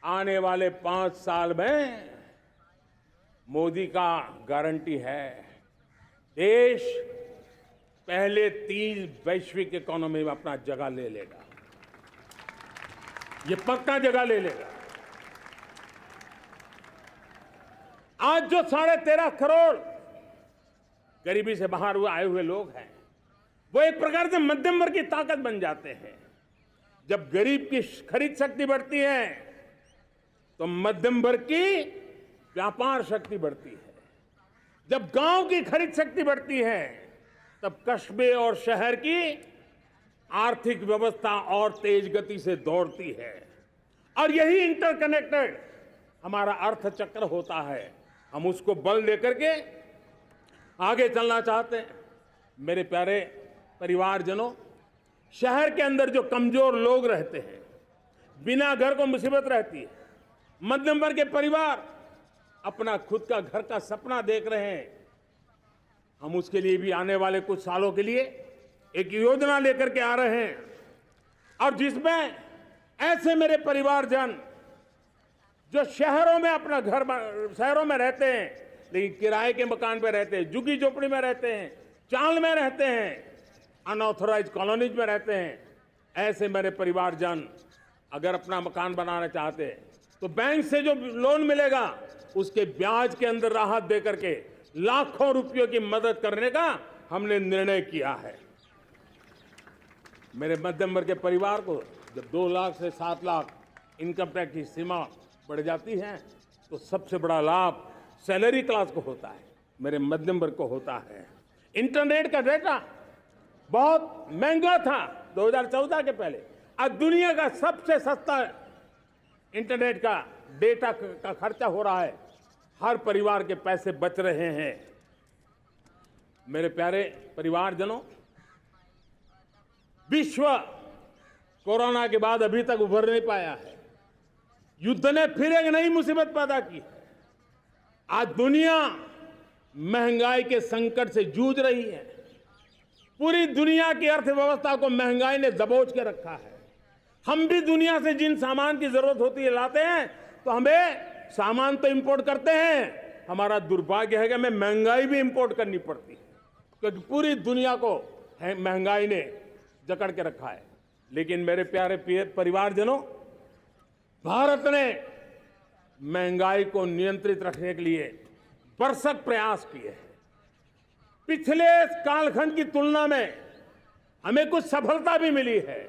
आने वाले 5 साल में मोदी का गारंटी है, देश पहले 3 वैश्विक इकोनॉमी में अपना जगह ले लेगा। ये पक्का जगह ले लेगा। आज जो 13.5 करोड़ गरीबी से बाहर आए हुए लोग हैं, वो एक प्रकार से मध्यम वर्ग की ताकत बन जाते हैं। जब गरीब की खरीद शक्ति बढ़ती है तो मध्यम वर्ग की व्यापार शक्ति बढ़ती है। जब गांव की खरीद शक्ति बढ़ती है तब कस्बे और शहर की आर्थिक व्यवस्था और तेज गति से दौड़ती है। और यही इंटरकनेक्टेड हमारा अर्थचक्र होता है। हम उसको बल देकर के आगे चलना चाहते हैं। मेरे प्यारे परिवारजनों, शहर के अंदर जो कमजोर लोग रहते हैं, बिना घर को मुसीबत रहती है, मध्यम वर्ग के परिवार अपना खुद का घर का सपना देख रहे हैं, हम उसके लिए भी आने वाले कुछ सालों के लिए एक योजना लेकर के आ रहे हैं। और जिसमें ऐसे मेरे परिवारजन जो शहरों में अपना घर, शहरों में रहते हैं लेकिन किराए के मकान पे रहते हैं, झुग्गी झोपड़ी में रहते हैं, चाल में रहते हैं, अनऑथोराइज कॉलोनीज में रहते हैं, ऐसे मेरे परिवारजन अगर अपना मकान बनाना चाहते हैं तो बैंक से जो लोन मिलेगा उसके ब्याज के अंदर राहत देकर के लाखों रुपयों की मदद करने का हमने निर्णय किया है। मेरे मध्यम वर्ग के परिवार को जब 2 लाख से 7 लाख इनकम टैक्स की सीमा बढ़ जाती है तो सबसे बड़ा लाभ सैलरी क्लास को होता है, मेरे मध्यम वर्ग को होता है। इंटरनेट का डेटा बहुत महंगा था 2014 के पहले, आज दुनिया का सबसे सस्ता इंटरनेट का डेटा का खर्चा हो रहा है। हर परिवार के पैसे बच रहे हैं। मेरे प्यारे परिवारजनों, विश्व कोरोना के बाद अभी तक उभर नहीं पाया है। युद्ध ने फिर एक नई मुसीबत पैदा की है। आज दुनिया महंगाई के संकट से जूझ रही है। पूरी दुनिया की अर्थव्यवस्था को महंगाई ने दबोच के रखा है। हम भी दुनिया से जिन सामान की जरूरत होती है लाते हैं, तो हमें सामान तो इंपोर्ट करते हैं। हमारा दुर्भाग्य है कि हमें महंगाई भी इंपोर्ट करनी पड़ती है, क्योंकि पूरी दुनिया को महंगाई ने जकड़ के रखा है। लेकिन मेरे प्यारे परिवारजनों, भारत ने महंगाई को नियंत्रित रखने के लिए भरसक प्रयास किए हैं। पिछले कालखंड की तुलना में हमें कुछ सफलता भी मिली है,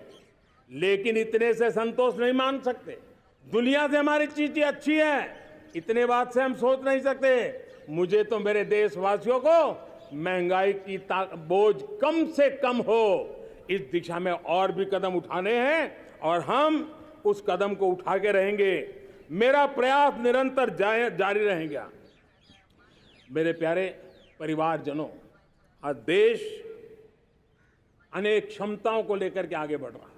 लेकिन इतने से संतोष नहीं मान सकते। दुनिया से हमारी चीजें अच्छी है, इतने बात से हम सोच नहीं सकते। मुझे तो मेरे देशवासियों को महंगाई की बोझ कम से कम हो, इस दिशा में और भी कदम उठाने हैं और हम उस कदम को उठा के रहेंगे। मेरा प्रयास निरंतर जारी रहेगा। मेरे प्यारे परिवारजनों, आज देश अनेक क्षमताओं को लेकर के आगे बढ़ रहा है।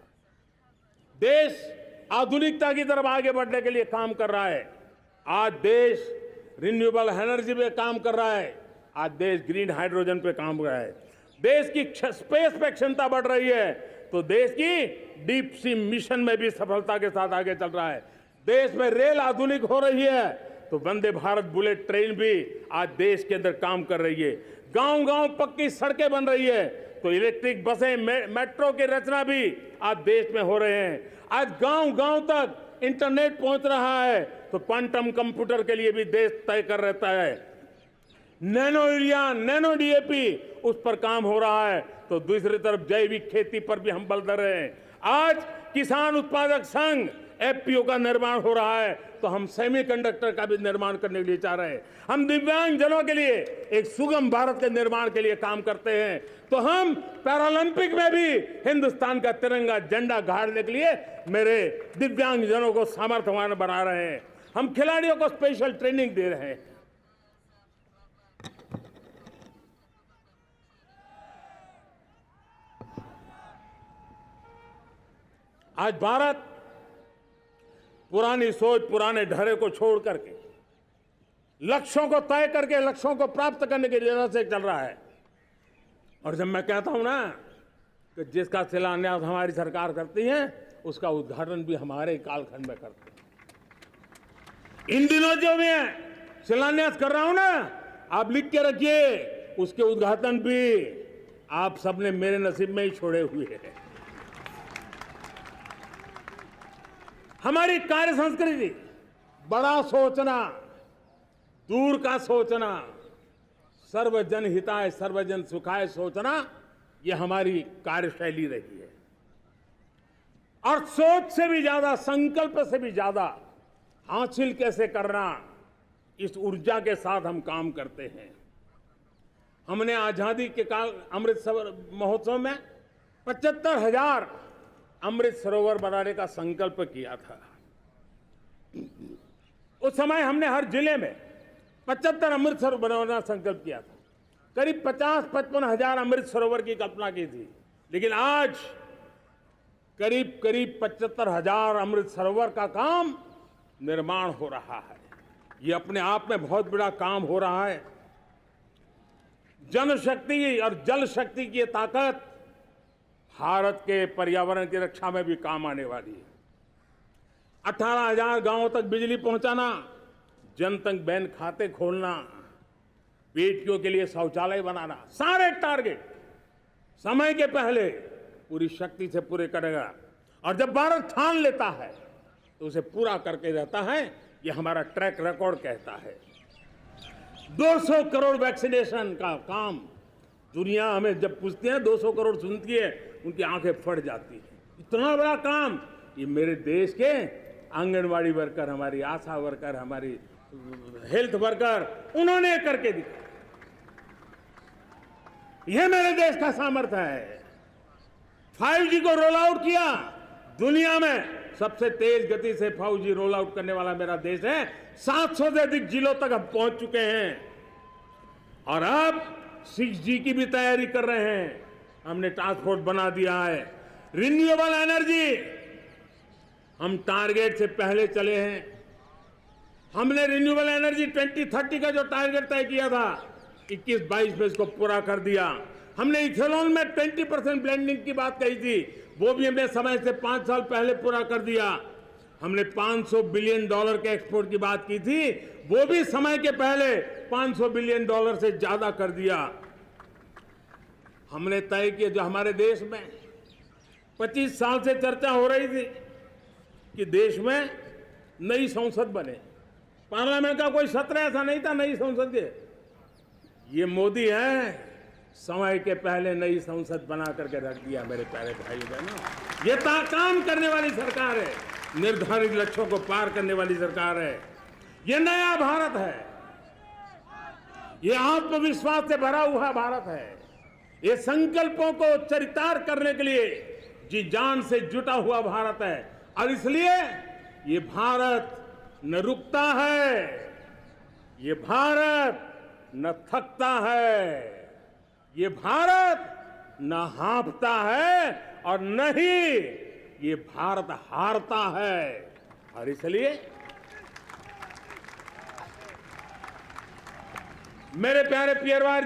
देश आधुनिकता की तरफ आगे बढ़ने के लिए काम कर रहा है। आज देश रिन्यूएबल एनर्जी पे काम कर रहा है। आज देश ग्रीन हाइड्रोजन पे काम कर रहा है। देश की स्पेस पे क्षमता बढ़ रही है, तो देश की डीप सी मिशन में भी सफलता के साथ आगे चल रहा है। देश में रेल आधुनिक हो रही है, तो वंदे भारत बुलेट ट्रेन भी आज देश के अंदर काम कर रही है। गांव गांव पक्की सड़कें बन रही है, तो इलेक्ट्रिक बसें, मेट्रो की रचना भी आज देश में हो रहे हैं। आज गांव गांव तक इंटरनेट पहुंच रहा है, तो क्वांटम कंप्यूटर के लिए भी देश तय कर रहता है। नैनो यूरिया, नैनो डीएपी, उस पर काम हो रहा है, तो दूसरी तरफ जैविक खेती पर भी हम बल दे रहे हैं। आज किसान उत्पादक संघ एफपीओ का निर्माण हो रहा है, तो हम सेमीकंडक्टर का भी निर्माण करने के लिए चाह रहे हैं। हम दिव्यांग जनों के लिए एक सुगम भारत के निर्माण के लिए काम करते हैं, तो हम पैरालंपिक में भी हिंदुस्तान का तिरंगा झंडा गाड़ने के लिए मेरे दिव्यांग जनों को सामर्थ्यवान बना रहे हैं। हम खिलाड़ियों को स्पेशल ट्रेनिंग दे रहे हैं। आज भारत पुरानी सोच, पुराने ढर्रे को छोड़ करके लक्ष्यों को तय करके लक्ष्यों को प्राप्त करने की राह से चल रहा है। और जब मैं कहता हूं ना कि जिसका शिलान्यास हमारी सरकार करती है, उसका उद्घाटन भी हमारे कालखंड में करते हैं। इन दिनों जो मैं शिलान्यास कर रहा हूं ना, आप लिख के रखिए, उसके उद्घाटन भी आप सबने मेरे नसीब में ही छोड़े हुए हैं। हमारी कार्य संस्कृति, बड़ा सोचना, दूर का सोचना, सर्वजन हिताय सर्वजन सुखाय सोचना, यह हमारी कार्यशैली रही है। और सोच से भी ज्यादा, संकल्प से भी ज्यादा हासिल कैसे करना, इस ऊर्जा के साथ हम काम करते हैं। हमने आजादी के काल अमृत महोत्सव में 75,000 अमृत सरोवर बनाने का संकल्प किया था। उस समय हमने हर जिले में 75 अमृत सरोवर बनाना संकल्प किया था। करीब 50-55 हजार अमृत सरोवर की कल्पना की थी, लेकिन आज करीब 75,000 अमृत सरोवर का काम निर्माण हो रहा है। ये अपने आप में बहुत बड़ा काम हो रहा है। जनशक्ति और जल शक्ति की ताकत भारत के पर्यावरण की रक्षा में भी काम आने वाली है। 18,000 गांवों तक बिजली पहुंचाना, जनधन बैंक खाते खोलना, बेटियों के लिए शौचालय बनाना, सारे टारगेट समय के पहले पूरी शक्ति से पूरे करेगा। और जब भारत ठान लेता है तो उसे पूरा करके रहता है। ये हमारा ट्रैक रिकॉर्ड कहता है। 200 करोड़ वैक्सीनेशन का काम, दुनिया हमें जब पूछती है 200 करोड़ सुनती है, उनकी आंखें फट जाती है। इतना बड़ा काम ये मेरे देश के आंगनवाड़ी वर्कर, हमारी आशा वर्कर, हमारी हेल्थ वर्कर, उन्होंने करके दिखाया। यह मेरे देश का सामर्थ्य है। 5G को रोल आउट किया, दुनिया में सबसे तेज गति से 5G रोल आउट करने वाला मेरा देश है। 700 से अधिक जिलों तक हम पहुंच चुके हैं और अब 6G की भी तैयारी कर रहे हैं। हमने टास्क फोर्स बना दिया है। रिन्यूएबल एनर्जी, हम टारगेट से पहले चले हैं। हमने रिन्यूएबल एनर्जी 2030 का जो टारगेट तय किया था, 21-22 में इसको पूरा कर दिया। हमने इथेनॉल में 20% ब्लेंडिंग की बात कही थी, वो भी हमने समय से 5 साल पहले पूरा कर दिया। हमने $500 बिलियन के एक्सपोर्ट की बात की थी, वो भी समय के पहले $500 बिलियन से ज्यादा कर दिया। हमने तय किया, जो हमारे देश में 25 साल से चर्चा हो रही थी कि देश में नई संसद बने, पार्लियामेंट का कोई सत्र ऐसा नहीं था नई संसद के। ये मोदी है, समय के पहले नई संसद बना करके रख दिया। मेरे प्यारे भाई बहनों, ये काम करने वाली सरकार है, निर्धारित लक्ष्यों को पार करने वाली सरकार है। ये नया भारत है, ये आत्मविश्वास से भरा हुआ भारत है। ये संकल्पों को चरितार्थ करने के लिए जी जान से जुटा हुआ भारत है। और इसलिए ये भारत न रुकता है, ये भारत न थकता है, ये भारत न हाँफता है और न ही ये भारत हारता है। और इसलिए मेरे प्यारे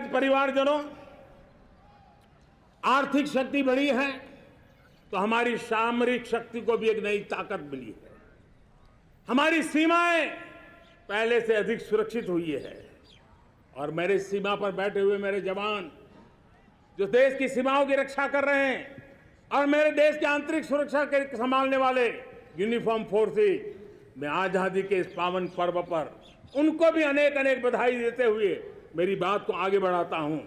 परिवारजनों, आर्थिक शक्ति बढ़ी है तो हमारी सामरिक शक्ति को भी एक नई ताकत मिली है। हमारी सीमाएं पहले से अधिक सुरक्षित हुई है और मेरे सीमा पर बैठे हुए मेरे जवान जो देश की सीमाओं की रक्षा कर रहे हैं और मेरे देश की आंतरिक सुरक्षा के संभालने वाले यूनिफॉर्म फोर्सेस, मैं आजादी के इस पावन पर्व पर उनको भी अनेक अनेक बधाई देते हुए मेरी बात को आगे बढ़ाता हूं।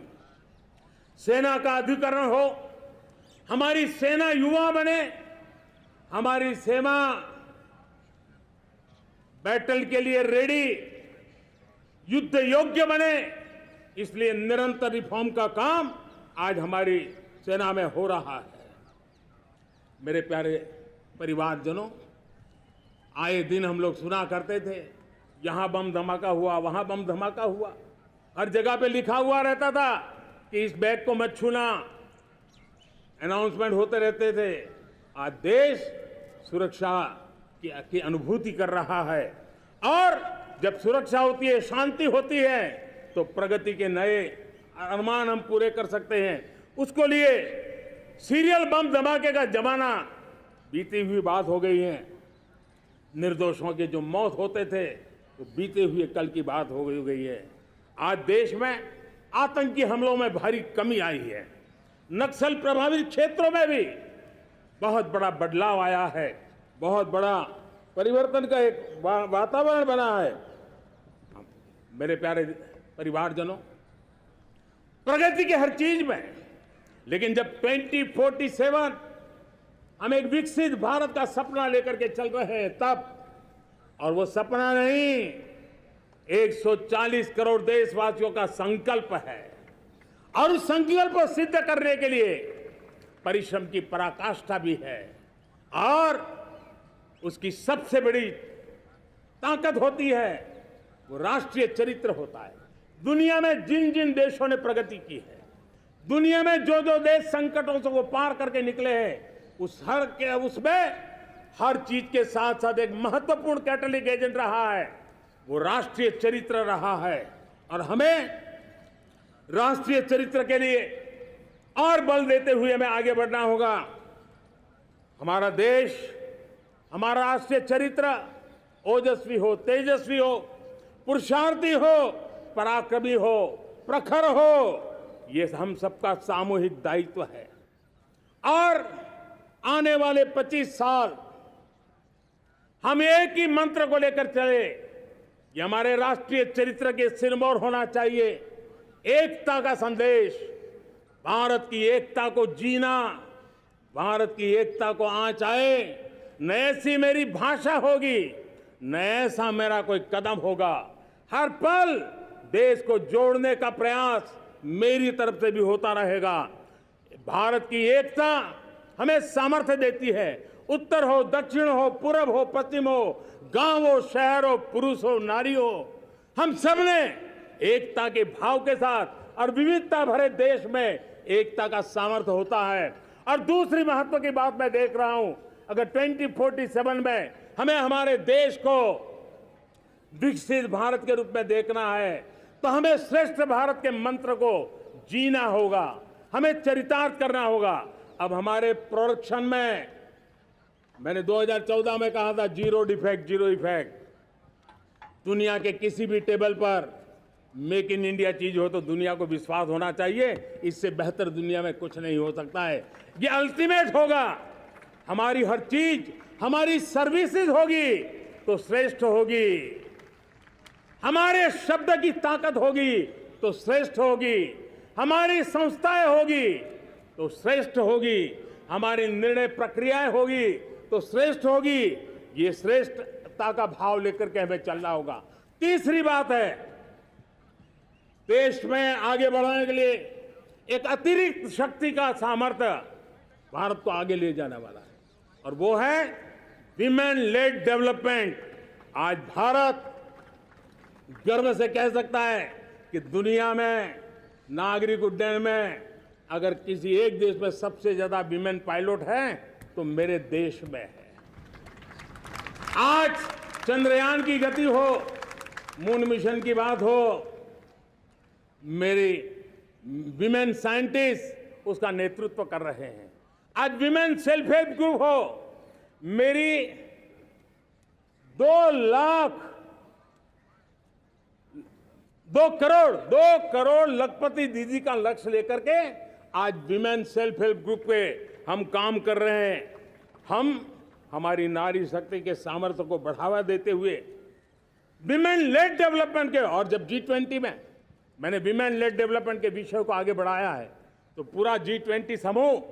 सेना का अधिकरण हो, हमारी सेना युवा बने, हमारी सेना बैटल के लिए रेडी, युद्ध योग्य बने, इसलिए निरंतर रिफॉर्म का काम आज हमारी सेना में हो रहा है। मेरे प्यारे परिवारजनों, आए दिन हम लोग सुना करते थे, यहां बम धमाका हुआ, वहां बम धमाका हुआ, हर जगह पे लिखा हुआ रहता था कि इस बैग को मत छूना, अनाउंसमेंट होते रहते थे। आज देश सुरक्षा की अनुभूति कर रहा है और जब सुरक्षा होती है, शांति होती है, तो प्रगति के नए अरमान हम पूरे कर सकते हैं। उसको लिए सीरियल बम धमाके का जमाना बीती हुई बात हो गई है। निर्दोषों के जो मौत होते थे वो बीते हुए कल की बात हो गई है। आज देश में आतंकी हमलों में भारी कमी आई है। नक्सल प्रभावित क्षेत्रों में भी बहुत बड़ा बदलाव आया है, बहुत बड़ा परिवर्तन का एक वातावरण बना है। मेरे प्यारे परिवारजनों, प्रगति के हर चीज में, लेकिन जब 2047 हम एक विकसित भारत का सपना लेकर के चल रहे हैं तब, और वो सपना नहीं, 140 करोड़ देशवासियों का संकल्प है और उस संकल्प को सिद्ध करने के लिए परिश्रम की पराकाष्ठा भी है। और उसकी सबसे बड़ी ताकत होती है वो राष्ट्रीय चरित्र होता है। दुनिया में जिन जिन देशों ने प्रगति की है, दुनिया में जो जो देश संकटों से वो पार करके निकले हैं, उसमें हर चीज के साथ साथ एक महत्वपूर्ण कैटलिक एजेंट रहा है, वो राष्ट्रीय चरित्र रहा है। और हमें राष्ट्रीय चरित्र के लिए और बल देते हुए हमें आगे बढ़ना होगा। हमारा देश, हमारा राष्ट्रीय चरित्र ओजस्वी हो, तेजस्वी हो, पुरुषार्थी हो, पराक्रमी हो, प्रखर हो, ये हम सबका सामूहिक दायित्व है। और आने वाले 25 साल हम एक ही मंत्र को लेकर चले, ये हमारे राष्ट्रीय चरित्र के सिरमौर होना चाहिए। एकता का संदेश, भारत की एकता को जीना, भारत की एकता को आंच आए, न ऐसी मेरी भाषा होगी, न ऐसा मेरा कोई कदम होगा। हर पल देश को जोड़ने का प्रयास मेरी तरफ से भी होता रहेगा। भारत की एकता हमें सामर्थ्य देती है। उत्तर हो, दक्षिण हो, पूर्व हो, पश्चिम हो, गांव हो, शहर हो, पुरुष हो, नारी हो, हम सब ने एकता के भाव के साथ और विविधता भरे देश में एकता का सामर्थ्य होता है। और दूसरी महत्व की बात मैं देख रहा हूं, अगर 2047 में हमें हमारे देश को विकसित भारत के रूप में देखना है तो हमें श्रेष्ठ भारत के मंत्र को जीना होगा, हमें चरितार्थ करना होगा। अब हमारे प्रोडक्शन में, मैंने 2014 में कहा था जीरो डिफेक्ट, जीरो इफेक्ट। दुनिया के किसी भी टेबल पर मेक इन इंडिया चीज हो तो दुनिया को विश्वास होना चाहिए, इससे बेहतर दुनिया में कुछ नहीं हो सकता है। ये अल्टीमेट होगा। हमारी हर चीज, हमारी सर्विसेज होगी तो श्रेष्ठ होगी, हमारे शब्द की ताकत होगी तो श्रेष्ठ होगी, हमारी संस्थाएं होगी तो श्रेष्ठ होगी, हमारी निर्णय प्रक्रियाएं होगी तो श्रेष्ठ होगी। ये श्रेष्ठता का भाव लेकर के हमें चलना होगा। तीसरी बात है, देश में आगे बढ़ाने के लिए एक अतिरिक्त शक्ति का सामर्थ्य भारत को आगे ले जाने वाला है, और वो है विमेन लेड डेवलपमेंट। आज भारत गर्व से कह सकता है कि दुनिया में नागरिक उड्डयन में अगर किसी एक देश में सबसे ज्यादा विमेन पायलट है तो मेरे देश में है। आज चंद्रयान की गति हो, मून मिशन की बात हो, मेरी विमेन साइंटिस्ट उसका नेतृत्व कर रहे हैं। आज विमेन सेल्फ हेल्प ग्रुप हो, मेरी 2 करोड़ लखपति दीदी का लक्ष्य लेकर के आज विमेन सेल्फ हेल्प ग्रुप पे हम काम कर रहे हैं। हम हमारी नारी शक्ति के सामर्थ्य को बढ़ावा देते हुए विमेन लेड डेवलपमेंट के, और जब G20 में मैंने विमेन लेड डेवलपमेंट के विषय को आगे बढ़ाया है तो पूरा G20 समूह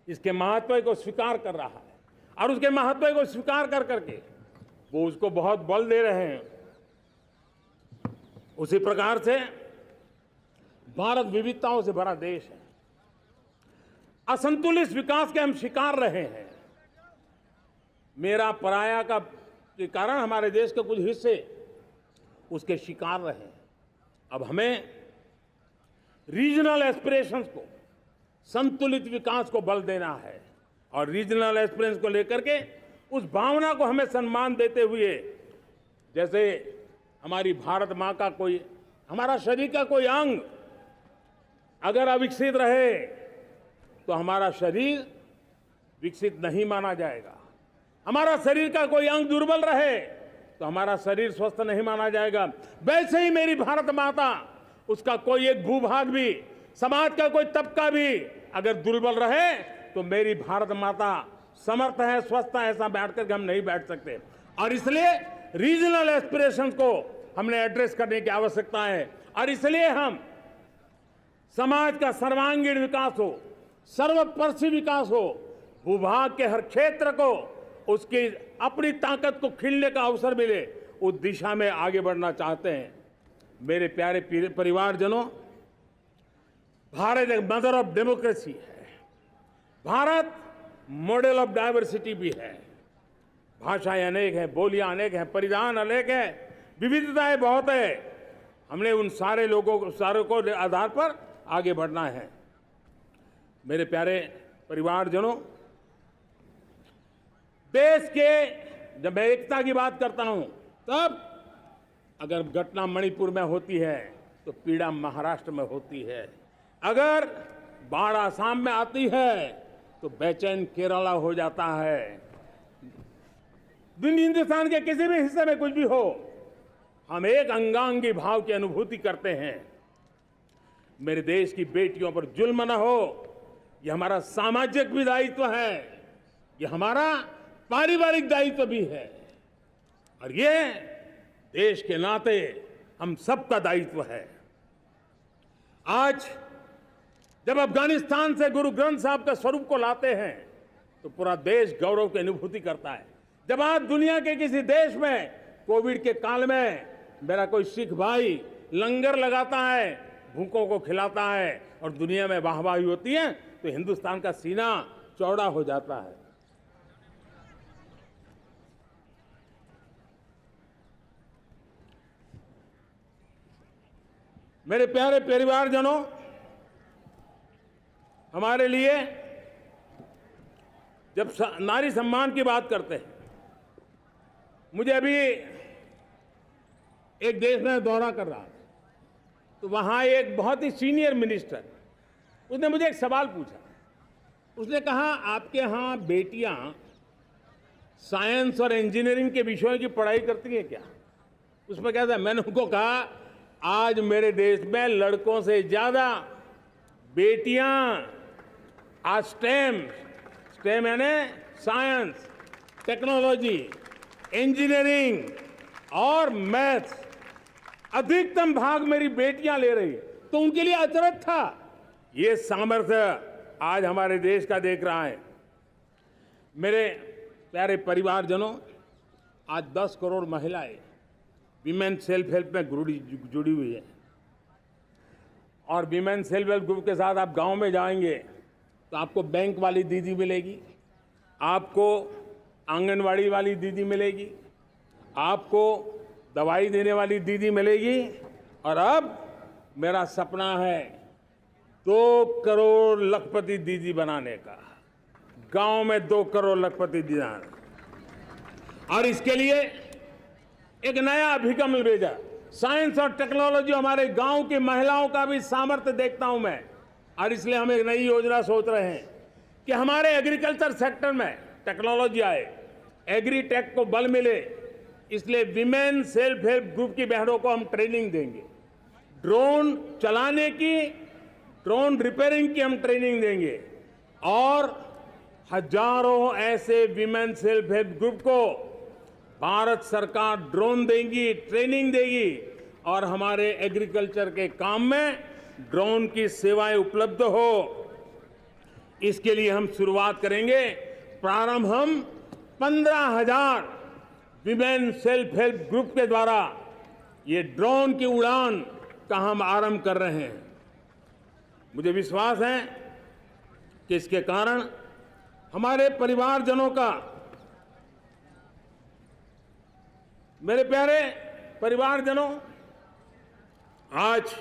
इसके महत्व को स्वीकार कर रहा है, और उसके महत्व को स्वीकार कर करके वो उसको बहुत बल दे रहे हैं। उसी प्रकार से भारत विविधताओं से भरा देश है। असंतुलित विकास के हम शिकार रहे हैं। मेरा पराया का के कारण हमारे देश के कुछ हिस्से उसके शिकार रहे हैं। अब हमें रीजनल एस्पिरेशंस को, संतुलित विकास को बल देना है, और रीजनल एस्पिरेशंस को लेकर के उस भावना को हमें सम्मान देते हुए, जैसे हमारी भारत माँ का कोई, हमारा शरीर का कोई अंग अगर अविकसित रहे तो हमारा शरीर विकसित नहीं माना जाएगा। हमारा शरीर का कोई अंग दुर्बल रहे तो हमारा शरीर स्वस्थ नहीं माना जाएगा। वैसे ही मेरी भारत माता, उसका कोई एक भूभाग भी, समाज का कोई तबका भी अगर दुर्बल रहे तो मेरी भारत माता समर्थ है, स्वस्थ है, ऐसा बैठ करके हम नहीं बैठ सकते। और इसलिए रीजनल एस्पिरेशंस को हमने एड्रेस करने की आवश्यकता है, और इसलिए हम समाज का सर्वांगीण विकास हो, सर्वस्पर्शी विकास हो, भूभाग के हर क्षेत्र को उसकी अपनी ताकत को खिलने का अवसर मिले, उस दिशा में आगे बढ़ना चाहते हैं। मेरे प्यारे परिवारजनों, भारत एक मदर ऑफ डेमोक्रेसी है। भारत मॉडल ऑफ डाइवर्सिटी भी है। भाषाएं अनेक हैं, बोलियां अनेक हैं, परिधान अनेक हैं, विविधताएं बहुत है। हमने उन सारे को आधार पर आगे बढ़ना है। मेरे प्यारे परिवारजनों, देश के जब मैं एकता की बात करता हूं, तब अगर घटना मणिपुर में होती है तो पीड़ा महाराष्ट्र में होती है। अगर बाढ़ आसाम में आती है तो बेचैन केरला हो जाता है। हिंदुस्तान के किसी भी हिस्से में कुछ भी हो, हम एक अंगांगी भाव की अनुभूति करते हैं। मेरे देश की बेटियों पर जुल्म न हो, यह हमारा सामाजिक भी दायित्व है, यह हमारा पारिवारिक दायित्व भी है, और ये देश के नाते हम सबका दायित्व है। आज जब अफगानिस्तान से गुरु ग्रंथ साहब के स्वरूप को लाते हैं तो पूरा देश गौरव की अनुभूति करता है। जब आज दुनिया के किसी देश में कोविड के काल में मेरा कोई सिख भाई लंगर लगाता है, भूखों को खिलाता है, और दुनिया में वाहवाही होती है, तो हिंदुस्तान का सीना चौड़ा हो जाता है। मेरे प्यारे परिवारजनों, हमारे लिए जब नारी सम्मान की बात करते हैं, मुझे अभी एक देश में दौरा कर रहा था, तो वहां एक बहुत ही सीनियर मिनिस्टर, उसने मुझे एक सवाल पूछा। उसने कहा, आपके यहाँ बेटियां साइंस और इंजीनियरिंग के विषयों की पढ़ाई करती हैं क्या? उसमें क्या था? मैंने उनको कहा, आज मेरे देश में लड़कों से ज्यादा बेटियां आज स्टेम यानी साइंस, टेक्नोलॉजी, इंजीनियरिंग और मैथ्स, अधिकतम भाग मेरी बेटियां ले रही है। तो उनके लिए अचरज था। ये सामर्थ्य आज हमारे देश का देख रहा है। मेरे प्यारे परिवारजनों, आज 10 करोड़ महिलाएं विमेन सेल्फ हेल्प में जुड़ी हुई है, और वीमेन सेल्फ हेल्प ग्रुप के साथ आप गांव में जाएंगे तो आपको बैंक वाली दीदी मिलेगी, आपको आंगनवाड़ी वाली दीदी मिलेगी, आपको दवाई देने वाली दीदी मिलेगी। और अब मेरा सपना है 2 करोड़ लखपति दीदी बनाने का, गांव में 2 करोड़ लखपति दीदी। और इसके लिए एक नया अभिगम भेजा, साइंस और टेक्नोलॉजी। हमारे गांव की महिलाओं का भी सामर्थ्य देखता हूं मैं, और इसलिए हम एक नई योजना सोच रहे हैं कि हमारे एग्रीकल्चर सेक्टर में टेक्नोलॉजी आए, एग्रीटेक को बल मिले। इसलिए विमेन सेल्फ हेल्प ग्रुप की बहनों को हम ट्रेनिंग देंगे, ड्रोन चलाने की, ड्रोन रिपेयरिंग की हम ट्रेनिंग देंगे, और हजारों ऐसे विमेन सेल्फ हेल्प ग्रुप को भारत सरकार ड्रोन देगी, ट्रेनिंग देगी, और हमारे एग्रीकल्चर के काम में ड्रोन की सेवाएं उपलब्ध हो। इसके लिए हम शुरुआत करेंगे। प्रारंभ हम 15,000 विमेन सेल्फ हेल्प ग्रुप के द्वारा ये ड्रोन की उड़ान का हम आरंभ कर रहे हैं। मुझे विश्वास है कि इसके कारण हमारे परिवारजनों का, मेरे प्यारे परिवारजनों, आज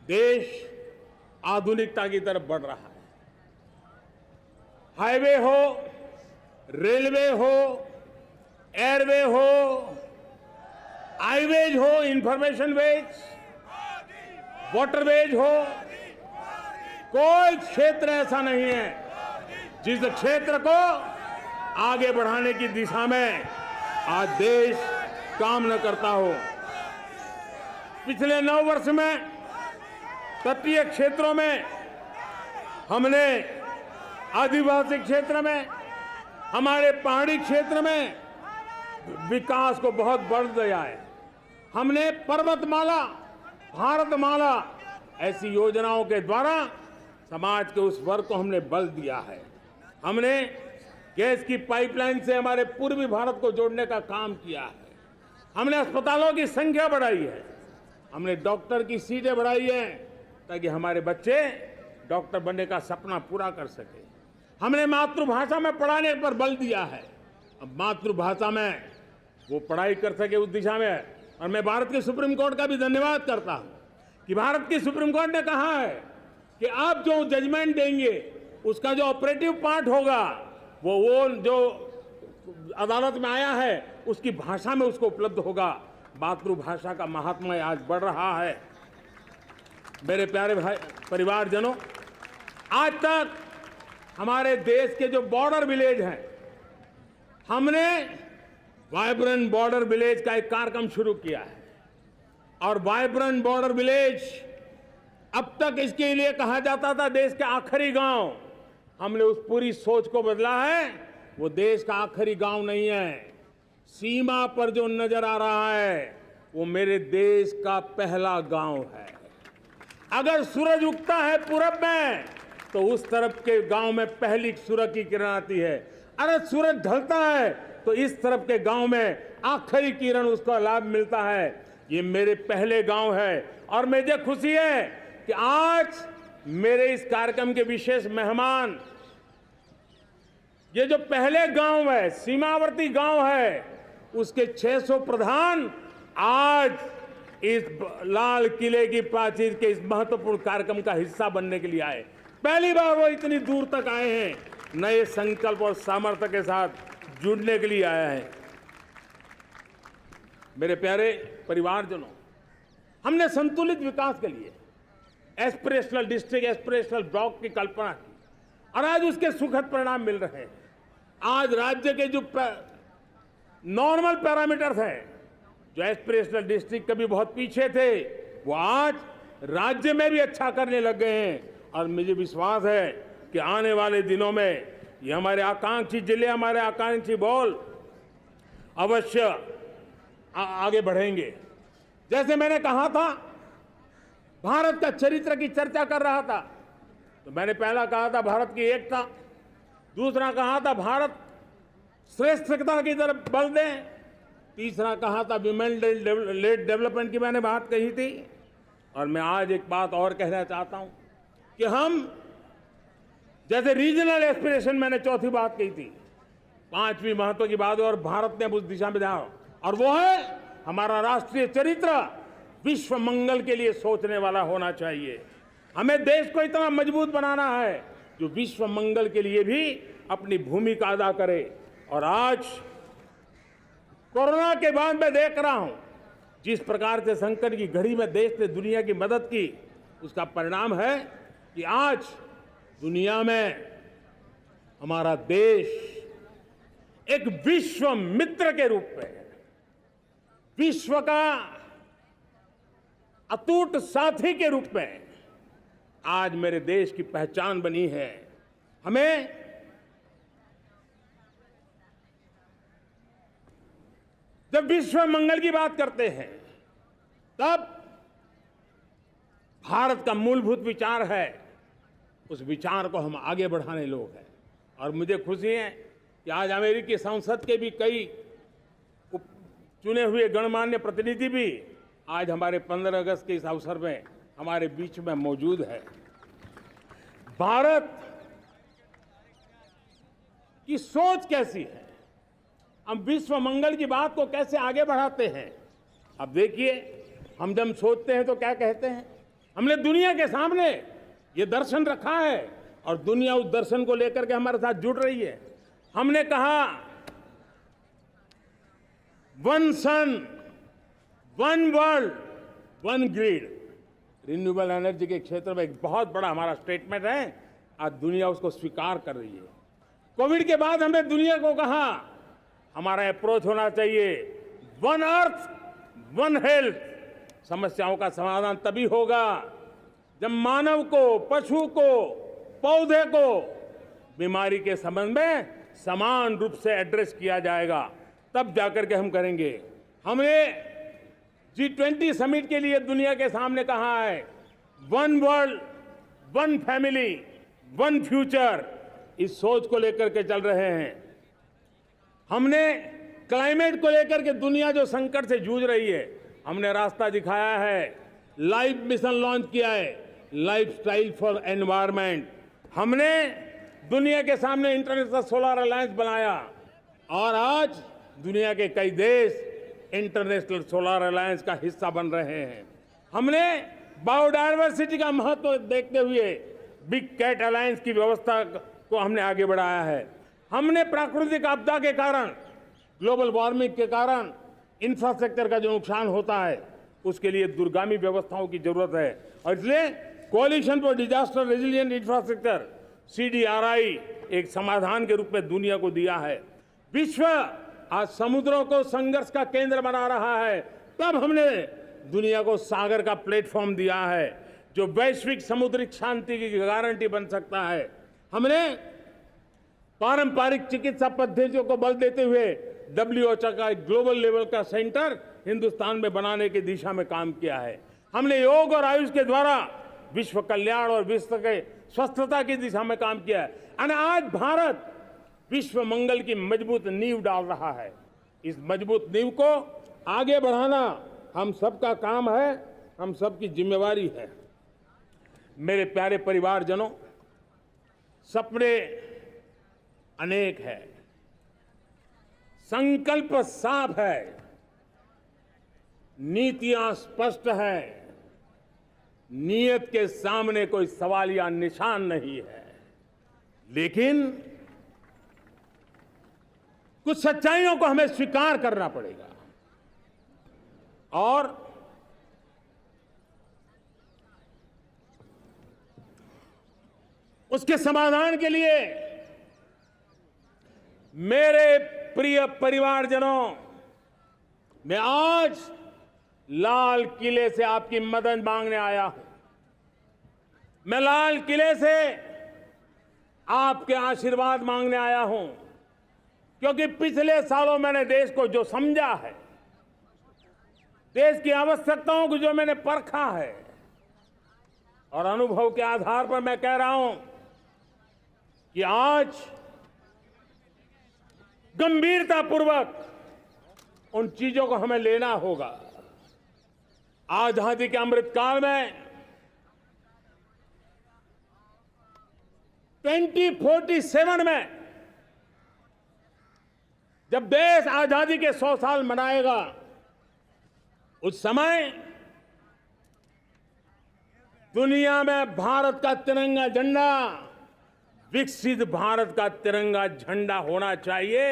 देश आधुनिकता की तरफ बढ़ रहा है। हाईवे हो, रेलवे हो, एयरवे हो, हाईवेज हो, इंफॉर्मेशन वेज, वाटरवेज हो, कोई क्षेत्र ऐसा नहीं है जिस क्षेत्र को आगे बढ़ाने की दिशा में आज देश काम न करता हो। पिछले 9 वर्ष में तटीय क्षेत्रों में हमने, आदिवासी क्षेत्र में, हमारे पहाड़ी क्षेत्र में विकास को बहुत बढ़ दिया है। हमने पर्वतमाला, भारतमाला ऐसी योजनाओं के द्वारा समाज के उस वर्ग को हमने बल दिया है। हमने गैस की पाइपलाइन से हमारे पूर्वी भारत को जोड़ने का काम किया है। हमने अस्पतालों की संख्या बढ़ाई है, हमने डॉक्टर की सीटें बढ़ाई है ताकि हमारे बच्चे डॉक्टर बनने का सपना पूरा कर सके। हमने मातृभाषा में पढ़ाने पर बल दिया है, अब मातृभाषा में वो पढ़ाई कर सके उस दिशा में। और मैं भारत के सुप्रीम कोर्ट का भी धन्यवाद करता हूं कि भारत की सुप्रीम कोर्ट ने कहा है कि आप जो जजमेंट देंगे उसका जो ऑपरेटिव पार्ट होगा वो जो अदालत में आया है उसकी भाषा में उसको उपलब्ध होगा। मातृभाषा का महात्म्य आज बढ़ रहा है। मेरे प्यारे भाई परिवारजनों, आज तक हमारे देश के जो बॉर्डर विलेज हैं, हमने वाइब्रेंट बॉर्डर विलेज का एक कार्यक्रम शुरू किया है। और वाइब्रेंट बॉर्डर विलेज, अब तक इसके लिए कहा जाता था देश के आखिरी गांव। हमने उस पूरी सोच को बदला है। वो देश का आखिरी गांव नहीं है, सीमा पर जो नजर आ रहा है वो मेरे देश का पहला गांव है। अगर सूरज उगता है पूरब में तो उस तरफ के गांव में पहली सूरज की किरण आती है। अगर सूरज ढलता है तो इस तरफ के गांव में आखिरी किरण उसका लाभ मिलता है। ये मेरे पहले गांव है और मुझे खुशी है कि आज मेरे इस कार्यक्रम के विशेष मेहमान, ये जो पहले गांव है, सीमावर्ती गांव है, उसके 600 प्रधान आज इस लाल किले की प्राचीर के इस महत्वपूर्ण कार्यक्रम का हिस्सा बनने के लिए आए। पहली बार वो इतनी दूर तक आए हैं, नए संकल्प और सामर्थ्य के साथ जुड़ने के लिए आया है। मेरे प्यारे परिवारजनों, हमने संतुलित विकास के लिए एस्पिरेशनल डिस्ट्रिक्ट, एस्पिरेशनल ब्लॉक की कल्पना की और आज उसके सुखद परिणाम मिल रहे हैं। आज राज्य के जो नॉर्मल पैरामीटर्स हैं, जो एस्पिरेशनल डिस्ट्रिक्ट कभी बहुत पीछे थे, वो आज राज्य में भी अच्छा करने लग गए हैं। और मुझे विश्वास है कि आने वाले दिनों में ये हमारे आकांक्षी जिले, हमारे आकांक्षी बॉल अवश्य आगे बढ़ेंगे। जैसे मैंने कहा था, भारत का चरित्र की चर्चा कर रहा था, तो मैंने पहला कहा था भारत की एकता, दूसरा कहा था भारत श्रेष्ठता की तरफ बल दें, तीसरा कहा था विमेन लेड डेवलपमेंट की मैंने बात कही थी, और मैं आज एक बात और कहना चाहता हूं कि हम जैसे रीजनल एस्पिरेशन, मैंने चौथी बात कही थी, पांचवी महत्व की बात, और भारत ने उस दिशा में ध्यान, और वो है हमारा राष्ट्रीय चरित्र विश्व मंगल के लिए सोचने वाला होना चाहिए। हमें देश को इतना मजबूत बनाना है जो विश्व मंगल के लिए भी अपनी भूमिका अदा करे। और आज कोरोना के बाद मैं देख रहा हूं जिस प्रकार से संकट की घड़ी में देश ने दुनिया की मदद की, उसका परिणाम है कि आज दुनिया में हमारा देश एक विश्व मित्र के रूप में, विश्व का अटूट साथी के रूप में आज मेरे देश की पहचान बनी है। हमें जब विश्व मंगल की बात करते हैं तब भारत का मूलभूत विचार है, उस विचार को हम आगे बढ़ाने लोग हैं। और मुझे खुशी है कि आज अमेरिकी संसद के भी कई चुने हुए गणमान्य प्रतिनिधि भी आज हमारे 15 अगस्त के इस अवसर में हमारे बीच में मौजूद है। भारत की सोच कैसी है, हम विश्व मंगल की बात को कैसे आगे बढ़ाते हैं। अब देखिए, हम जब सोचते हैं तो क्या कहते हैं, हमने दुनिया के सामने ये दर्शन रखा है और दुनिया उस दर्शन को लेकर के हमारे साथ जुड़ रही है। हमने कहा one sun, one world, one grid. Renewable energy के क्षेत्र में एक बहुत बड़ा हमारा स्टेटमेंट है, आज दुनिया उसको स्वीकार कर रही है। कोविड के बाद हमने दुनिया को कहा हमारा अप्रोच होना चाहिए वन अर्थ, वन हेल्थ। समस्याओं का समाधान तभी होगा जब मानव को, पशु को, पौधे को बीमारी के संबंध में समान रूप से एड्रेस किया जाएगा, तब जाकर के हम करेंगे। हमने G20 समिट के लिए दुनिया के सामने कहा है one world, one family, one future. इस सोच को लेकर के चल रहे हैं। हमने क्लाइमेट को लेकर के दुनिया जो संकट से जूझ रही है, हमने रास्ता दिखाया है, लाइफ मिशन लॉन्च किया है, लाइफस्टाइल फॉर एनवायरनमेंट। हमने दुनिया के सामने इंटरनेशनल सोलर अलायंस बनाया और आज दुनिया के कई देश इंटरनेशनल सोलर अलायंस का हिस्सा बन रहे हैं। हमने बायोडायवर्सिटी का महत्व देखते हुए बिग कैट अलायंस की व्यवस्था को हमने आगे बढ़ाया है। हमने प्राकृतिक आपदा के कारण, ग्लोबल वार्मिंग के कारण इंफ्रास्ट्रक्चर का जो नुकसान होता है, उसके लिए दूरगामी व्यवस्थाओं की जरूरत है और इसलिए coalition for disaster resilient infrastructure CDRI एक समाधान के रूप में दुनिया को दिया है। विश्व आज समुद्रों को संघर्ष का केंद्र बना रहा है, तब हमने दुनिया को सागर का प्लेटफॉर्म दिया है जो वैश्विक समुद्रिक शांति की गारंटी बन सकता है। हमने पारंपरिक चिकित्सा पद्धतियों को बल देते हुए WHO का एक ग्लोबल लेवल का सेंटर हिंदुस्तान में बनाने की दिशा में काम किया है। हमने योग और आयुष के द्वारा विश्व कल्याण और विश्व के स्वस्थता की दिशा में काम किया है और आज भारत विश्व मंगल की मजबूत नींव डाल रहा है। इस मजबूत नींव को आगे बढ़ाना हम सबका काम है, हम सबकी जिम्मेवारी है। मेरे प्यारे परिवारजनों, सपने अनेक है, संकल्प साफ है, नीतियां स्पष्ट है, नियत के सामने कोई सवाल या निशान नहीं है, लेकिन कुछ सच्चाइयों को हमें स्वीकार करना पड़ेगा और उसके समाधान के लिए मेरे प्रिय परिवारजनों, मैं आज लाल किले से आपकी मदद मांगने आया हूं। मैं लाल किले से आपके आशीर्वाद मांगने आया हूं, क्योंकि पिछले सालों मैंने देश को जो समझा है, देश की आवश्यकताओं को जो मैंने परखा है और अनुभव के आधार पर मैं कह रहा हूं कि आज गंभीरतापूर्वक उन चीजों को हमें लेना होगा। आजादी के अमृत काल में 2047 में जब देश आजादी के 100 साल मनाएगा, उस समय दुनिया में भारत का तिरंगा झंडा विकसित भारत का तिरंगा झंडा होना चाहिए।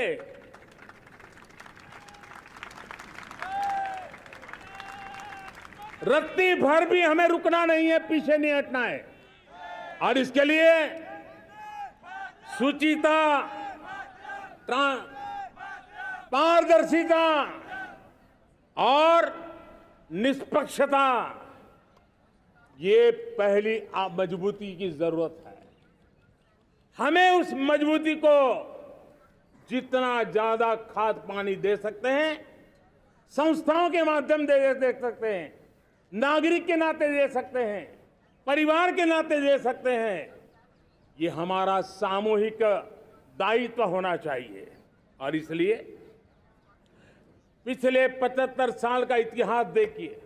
रत्ती भर भी हमें रुकना नहीं है, पीछे नहीं हटना है। और इसके लिए शुचिता, पारदर्शिता और निष्पक्षता, ये पहली मजबूती की जरूरत है। हमें उस मजबूती को जितना ज्यादा खाद पानी दे सकते हैं, संस्थाओं के माध्यम से दे सकते हैं, नागरिक के नाते दे सकते हैं, परिवार के नाते दे सकते हैं, ये हमारा सामूहिक दायित्व होना चाहिए। और इसलिए पिछले 75 साल का इतिहास देखिए,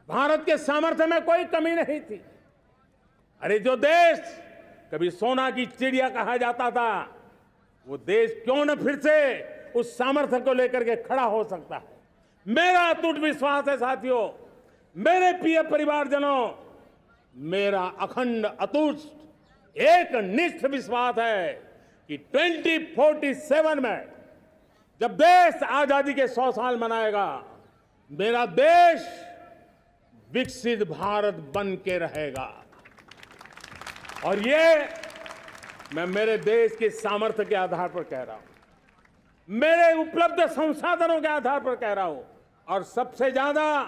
भारत के सामर्थ्य में कोई कमी नहीं थी। अरे जो देश कभी सोना की चिड़िया कहा जाता था, वो देश क्यों न फिर से उस सामर्थ्य को लेकर के खड़ा हो सकता है। मेरा अटूट विश्वास है साथियों, मेरे प्रिय परिवारजनों, मेरा अखंड अटूट एक निष्ठ विश्वास है कि 2047 में जब देश आजादी के 100 साल मनाएगा, मेरा देश विकसित भारत बन के रहेगा। और ये मैं मेरे देश के सामर्थ्य के आधार पर कह रहा हूं, मेरे उपलब्ध संसाधनों के आधार पर कह रहा हूं, और सबसे ज्यादा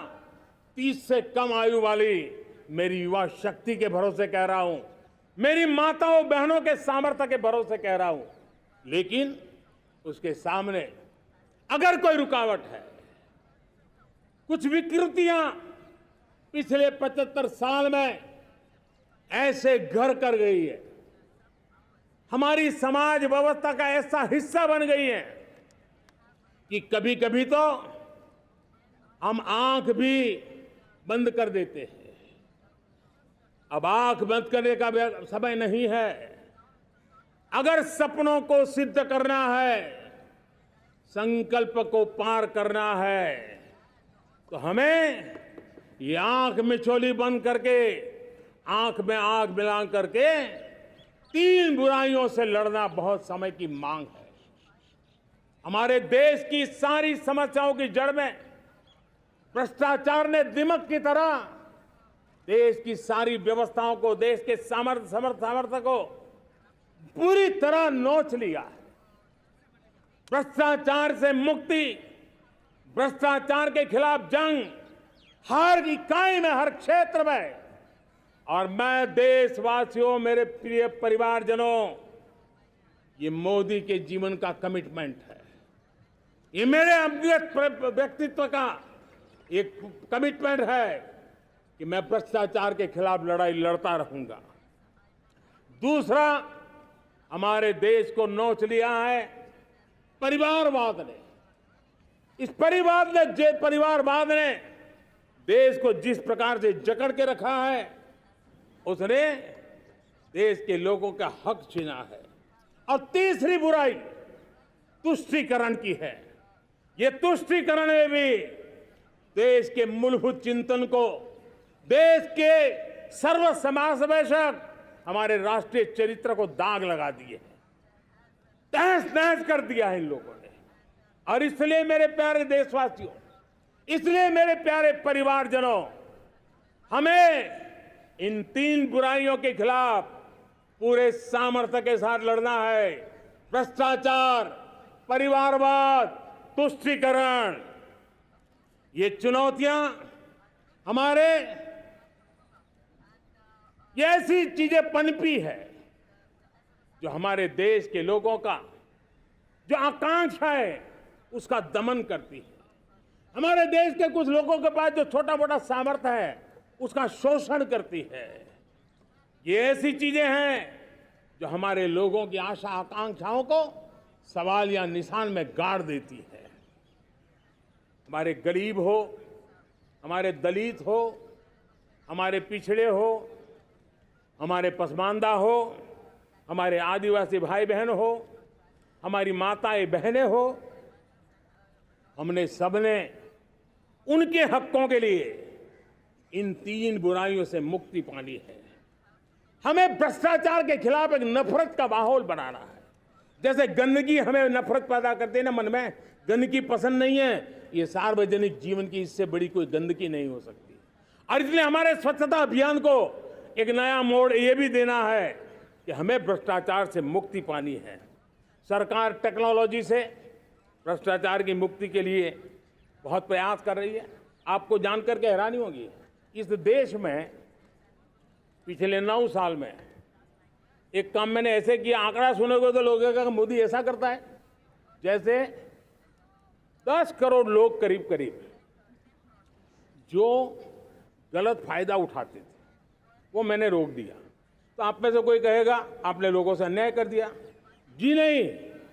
30 से कम आयु वाली मेरी युवा शक्ति के भरोसे कह रहा हूं, मेरी माताओं बहनों के सामर्थ्य के भरोसे कह रहा हूं। लेकिन उसके सामने अगर कोई रुकावट है, कुछ विकृतियां पिछले 75 साल में ऐसे घर कर गई है, हमारी समाज व्यवस्था का ऐसा हिस्सा बन गई है कि कभी कभी तो हम आंख भी बंद कर देते हैं। अब आंख बंद करने का समय नहीं है। अगर सपनों को सिद्ध करना है, संकल्प को पार करना है, तो हमें ये आंख मिचौली बंद करके, आंख में आंख मिला करके 3 बुराइयों से लड़ना बहुत समय की मांग है। हमारे देश की सारी समस्याओं की जड़ में भ्रष्टाचार ने दिमक की तरह देश की सारी व्यवस्थाओं को, देश के सामर्थ्य को पूरी तरह नोच लिया है। भ्रष्टाचार से मुक्ति, भ्रष्टाचार के खिलाफ जंग हर इकाई में, हर क्षेत्र में। और मैं देशवासियों, मेरे प्रिय परिवारजनों, ये मोदी के जीवन का कमिटमेंट है। ये मेरे व्यक्तित्व का एक कमिटमेंट है कि मैं भ्रष्टाचार के खिलाफ लड़ाई लड़ता रहूंगा। दूसरा, हमारे देश को नोच लिया है परिवारवाद ने। इस परिवारवाद ने देश को जिस प्रकार से जकड़ के रखा है, उसने देश के लोगों का हक छीना है। और तीसरी बुराई तुष्टीकरण की है। ये तुष्टीकरण में भी देश के मूलभूत चिंतन को, देश के सर्व समावेशक हमारे राष्ट्रीय चरित्र को दाग लगा दिए हैं, तहस नहस कर दिया है इन लोगों ने। और इसलिए मेरे प्यारे देशवासियों, इसलिए मेरे प्यारे परिवारजनों, हमें इन 3 बुराइयों के खिलाफ पूरे सामर्थ्य के साथ लड़ना है। भ्रष्टाचार, परिवारवाद, तुष्टीकरण, ये चुनौतियां हमारे, ये ऐसी चीजें पनपी है जो हमारे देश के लोगों का जो आकांक्षा है उसका दमन करती है। हमारे देश के कुछ लोगों के पास जो छोटा मोटा सामर्थ्य है उसका शोषण करती है। ये ऐसी चीजें हैं जो हमारे लोगों की आशा आकांक्षाओं को सवाल या निशान में गाड़ देती है। हमारे गरीब हो, हमारे दलित हो, हमारे पिछड़े हो, हमारे पसमानदा हो, हमारे आदिवासी भाई बहन हो, हमारी माताएं बहनें हो, हमने सबने उनके हकों के लिए इन 3 बुराइयों से मुक्ति पानी है। हमें भ्रष्टाचार के खिलाफ एक नफरत का माहौल बनाना है। जैसे गंदगी हमें नफरत पैदा करती है ना, मन में गंदगी पसंद नहीं है, ये सार्वजनिक जीवन की इससे बड़ी कोई गंदगी नहीं हो सकती। और इसलिए हमारे स्वच्छता अभियान को एक नया मोड़ ये भी देना है कि हमें भ्रष्टाचार से मुक्ति पानी है। सरकार टेक्नोलॉजी से भ्रष्टाचार की मुक्ति के लिए बहुत प्रयास कर रही है। आपको जानकर के हैरानी होगी, इस देश में पिछले 9 साल में एक काम मैंने ऐसे किया, आंकड़ा सुनोगे तो लोग कहेंगे मोदी ऐसा करता है। जैसे 10 करोड़ लोग करीब करीब जो गलत फायदा उठाते थे वो मैंने रोक दिया। तो आप में से कोई कहेगा आपने लोगों से अन्याय कर दिया। जी नहीं,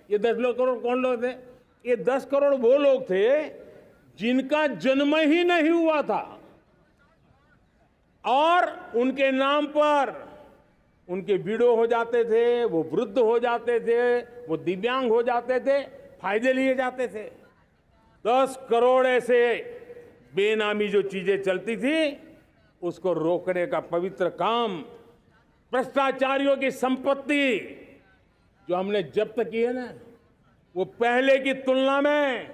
ये 10 करोड़ कौन लोग थे? ये 10 करोड़ वो लोग थे जिनका जन्म ही नहीं हुआ था और उनके नाम पर उनके विडो हो जाते थे, वो वृद्ध हो जाते थे, वो दिव्यांग हो जाते थे, फायदे लिए जाते थे। 10 करोड़ ऐसे बेनामी जो चीजें चलती थी उसको रोकने का पवित्र काम, भ्रष्टाचारियों की संपत्ति जो हमने जब्त की है ना, वो पहले की तुलना में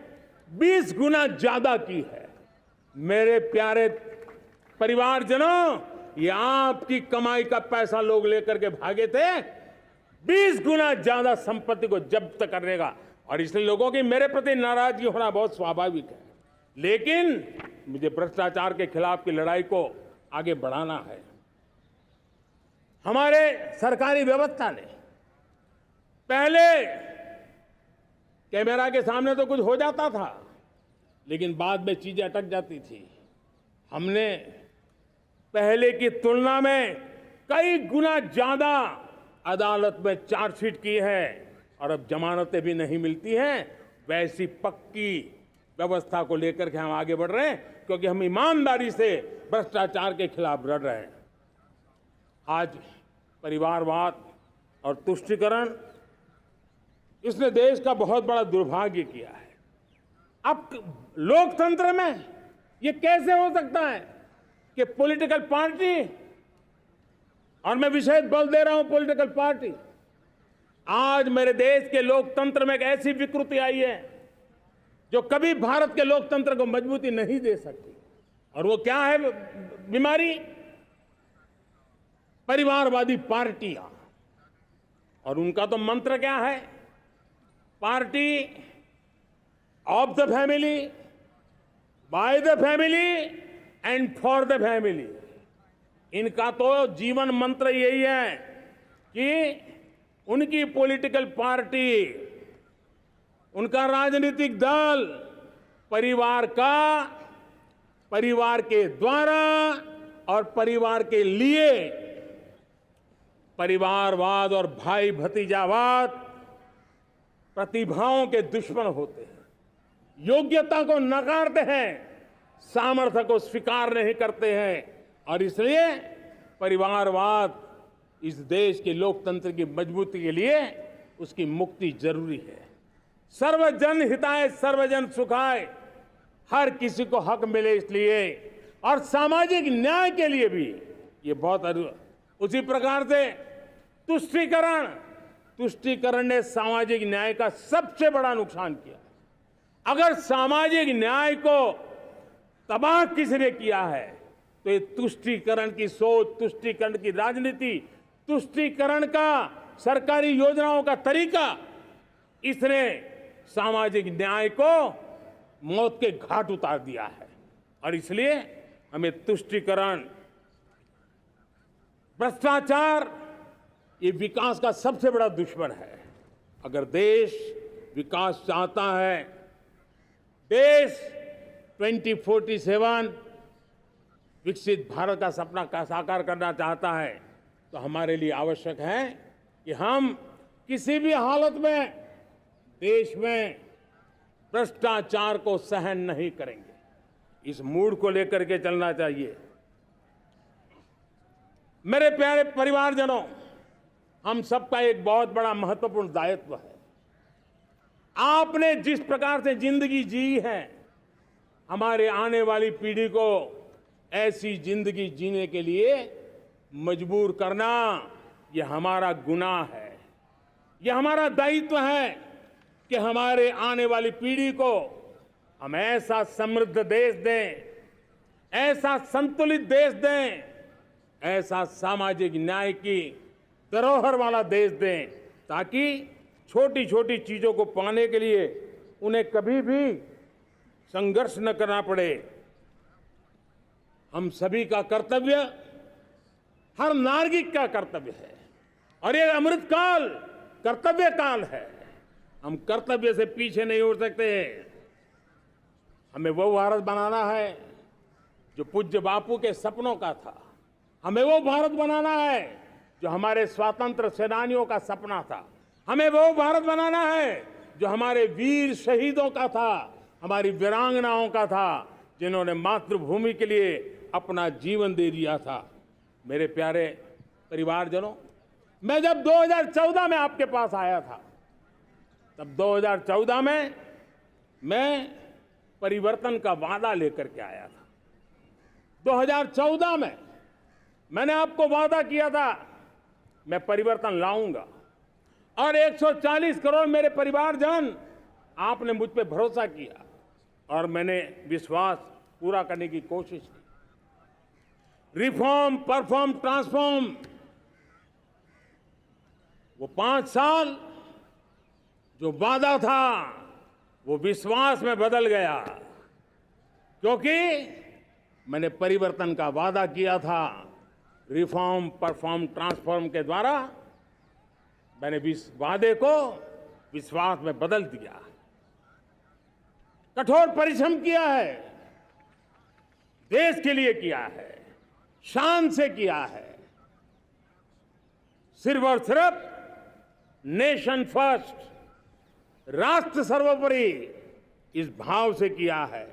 20 गुना ज्यादा की है। मेरे प्यारे परिवारजनों, ये आपकी कमाई का पैसा लोग लेकर के भागे थे, 20 गुना ज्यादा संपत्ति को जब्त करने का। और इसलिए लोगों की मेरे प्रति नाराजगी होना बहुत स्वाभाविक है, लेकिन मुझे भ्रष्टाचार के खिलाफ की लड़ाई को आगे बढ़ाना है। हमारे सरकारी व्यवस्था ने पहले कैमरा के सामने तो कुछ हो जाता था, लेकिन बाद में चीजें अटक जाती थी। हमने पहले की तुलना में कई गुना ज्यादा अदालत में चार्जशीट की है और अब जमानतें भी नहीं मिलती हैं। वैसी पक्की व्यवस्था को लेकर के हम आगे बढ़ रहे हैं, क्योंकि हम ईमानदारी से भ्रष्टाचार के खिलाफ लड़ रहे हैं। आज परिवारवाद और तुष्टीकरण, इसने देश का बहुत बड़ा दुर्भाग्य किया है। अब लोकतंत्र में ये कैसे हो सकता है कि पॉलिटिकल पार्टी, और मैं विशेष बल दे रहा हूं पॉलिटिकल पार्टी, आज मेरे देश के लोकतंत्र में एक ऐसी विकृति आई है जो कभी भारत के लोकतंत्र को मजबूती नहीं दे सकती। और वो क्या है बीमारी? परिवारवादी पार्टियां। और उनका तो मंत्र क्या है? Party of the family, by the family and for the family. इनका तो जीवन मंत्र यही है कि उनकी पॉलिटिकल पार्टी, उनका राजनीतिक दल परिवार का, परिवार के द्वारा और परिवार के लिए, परिवारवाद और भाई भतीजावाद प्रतिभाओं के दुश्मन होते हैं, योग्यता को नकारते हैं, सामर्थ्य को स्वीकार नहीं करते हैं। और इसलिए परिवारवाद इस देश के लोकतंत्र की मजबूती के लिए उसकी मुक्ति जरूरी है। सर्वजन हिताय सर्वजन सुखाय, हर किसी को हक मिले इसलिए, और सामाजिक न्याय के लिए भी ये बहुत। उसी प्रकार से तुष्टीकरण ने सामाजिक न्याय का सबसे बड़ा नुकसान किया। अगर सामाजिक न्याय को तबाह किसने किया है तो ये तुष्टीकरण की सोच, तुष्टीकरण की राजनीति, तुष्टीकरण का सरकारी योजनाओं का तरीका, इसने सामाजिक न्याय को मौत के घाट उतार दिया है। और इसलिए हमें तुष्टीकरण, भ्रष्टाचार, ये विकास का सबसे बड़ा दुश्मन है। अगर देश विकास चाहता है, देश 2047 विकसित भारत का सपना का साकार करना चाहता है, तो हमारे लिए आवश्यक है कि हम किसी भी हालत में देश में भ्रष्टाचार को सहन नहीं करेंगे। इस मूड को लेकर के चलना चाहिए। मेरे प्यारे परिवारजनों, हम सबका एक बहुत बड़ा महत्वपूर्ण दायित्व है। आपने जिस प्रकार से जिंदगी जी है, हमारे आने वाली पीढ़ी को ऐसी जिंदगी जीने के लिए मजबूर करना, यह हमारा गुनाह है। यह हमारा दायित्व है कि हमारे आने वाली पीढ़ी को हम ऐसा समृद्ध देश दें, ऐसा संतुलित देश दें, ऐसा सामाजिक न्याय की धरोहर वाला देश दें, ताकि छोटी छोटी चीजों को पाने के लिए उन्हें कभी भी संघर्ष न करना पड़े। हम सभी का कर्तव्य, हर नागरिक का कर्तव्य है, और ये अमृत काल कर्तव्य काल है। हम कर्तव्य से पीछे नहीं उठ सकते। हमें वो भारत बनाना है जो पूज्य बापू के सपनों का था। हमें वो भारत बनाना है जो हमारे स्वतंत्र सेनानियों का सपना था। हमें वो भारत बनाना है जो हमारे वीर शहीदों का था, हमारी वीरांगनाओं का था, जिन्होंने मातृभूमि के लिए अपना जीवन दे दिया था। मेरे प्यारे परिवारजनों, मैं जब 2014 में आपके पास आया था, तब 2014 में मैं परिवर्तन का वादा लेकर के आया था। 2014 में मैंने आपको वादा किया था, मैं परिवर्तन लाऊंगा, और 140 करोड़ मेरे परिवारजन, आपने मुझ पे भरोसा किया और मैंने विश्वास पूरा करने की कोशिश की। रिफॉर्म, परफॉर्म, ट्रांसफॉर्म, वो 5 साल जो वादा था वो विश्वास में बदल गया, क्योंकि मैंने परिवर्तन का वादा किया था। रिफॉर्म, परफॉर्म, ट्रांसफॉर्म के द्वारा मैंने इस वादे को विश्वास में बदल दिया। कठोर परिश्रम किया है, देश के लिए किया है, शान से किया है, सिर्फ और सिर्फ नेशन फर्स्ट, राष्ट्र सर्वोपरि, इस भाव से किया है।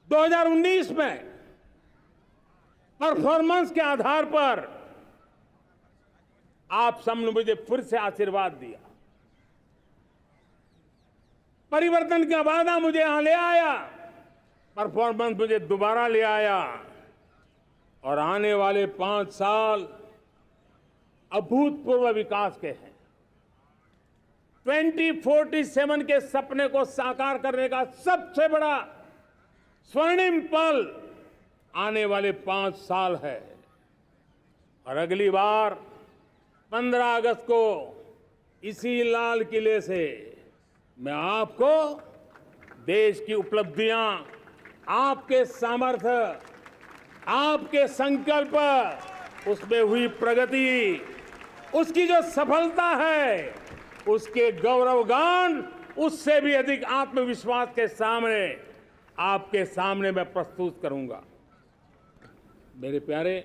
2019 में परफॉर्मेंस के आधार पर आप सबने मुझे फिर से आशीर्वाद दिया। परिवर्तन का वादा मुझे यहां ले आया, परफॉर्मेंस मुझे दोबारा ले आया, और आने वाले 5 साल अभूतपूर्व विकास के हैं। 2047 के सपने को साकार करने का सबसे बड़ा स्वर्णिम पल आने वाले 5 साल है। और अगली बार 15 अगस्त को इसी लाल किले से मैं आपको देश की उपलब्धियां, आपके सामर्थ्य, आपके संकल्प, उसमें हुई प्रगति, उसकी जो सफलता है, उसके गौरवगान, उससे भी अधिक आत्मविश्वास के सामने, आपके सामने मैं प्रस्तुत करूंगा। मेरे प्यारे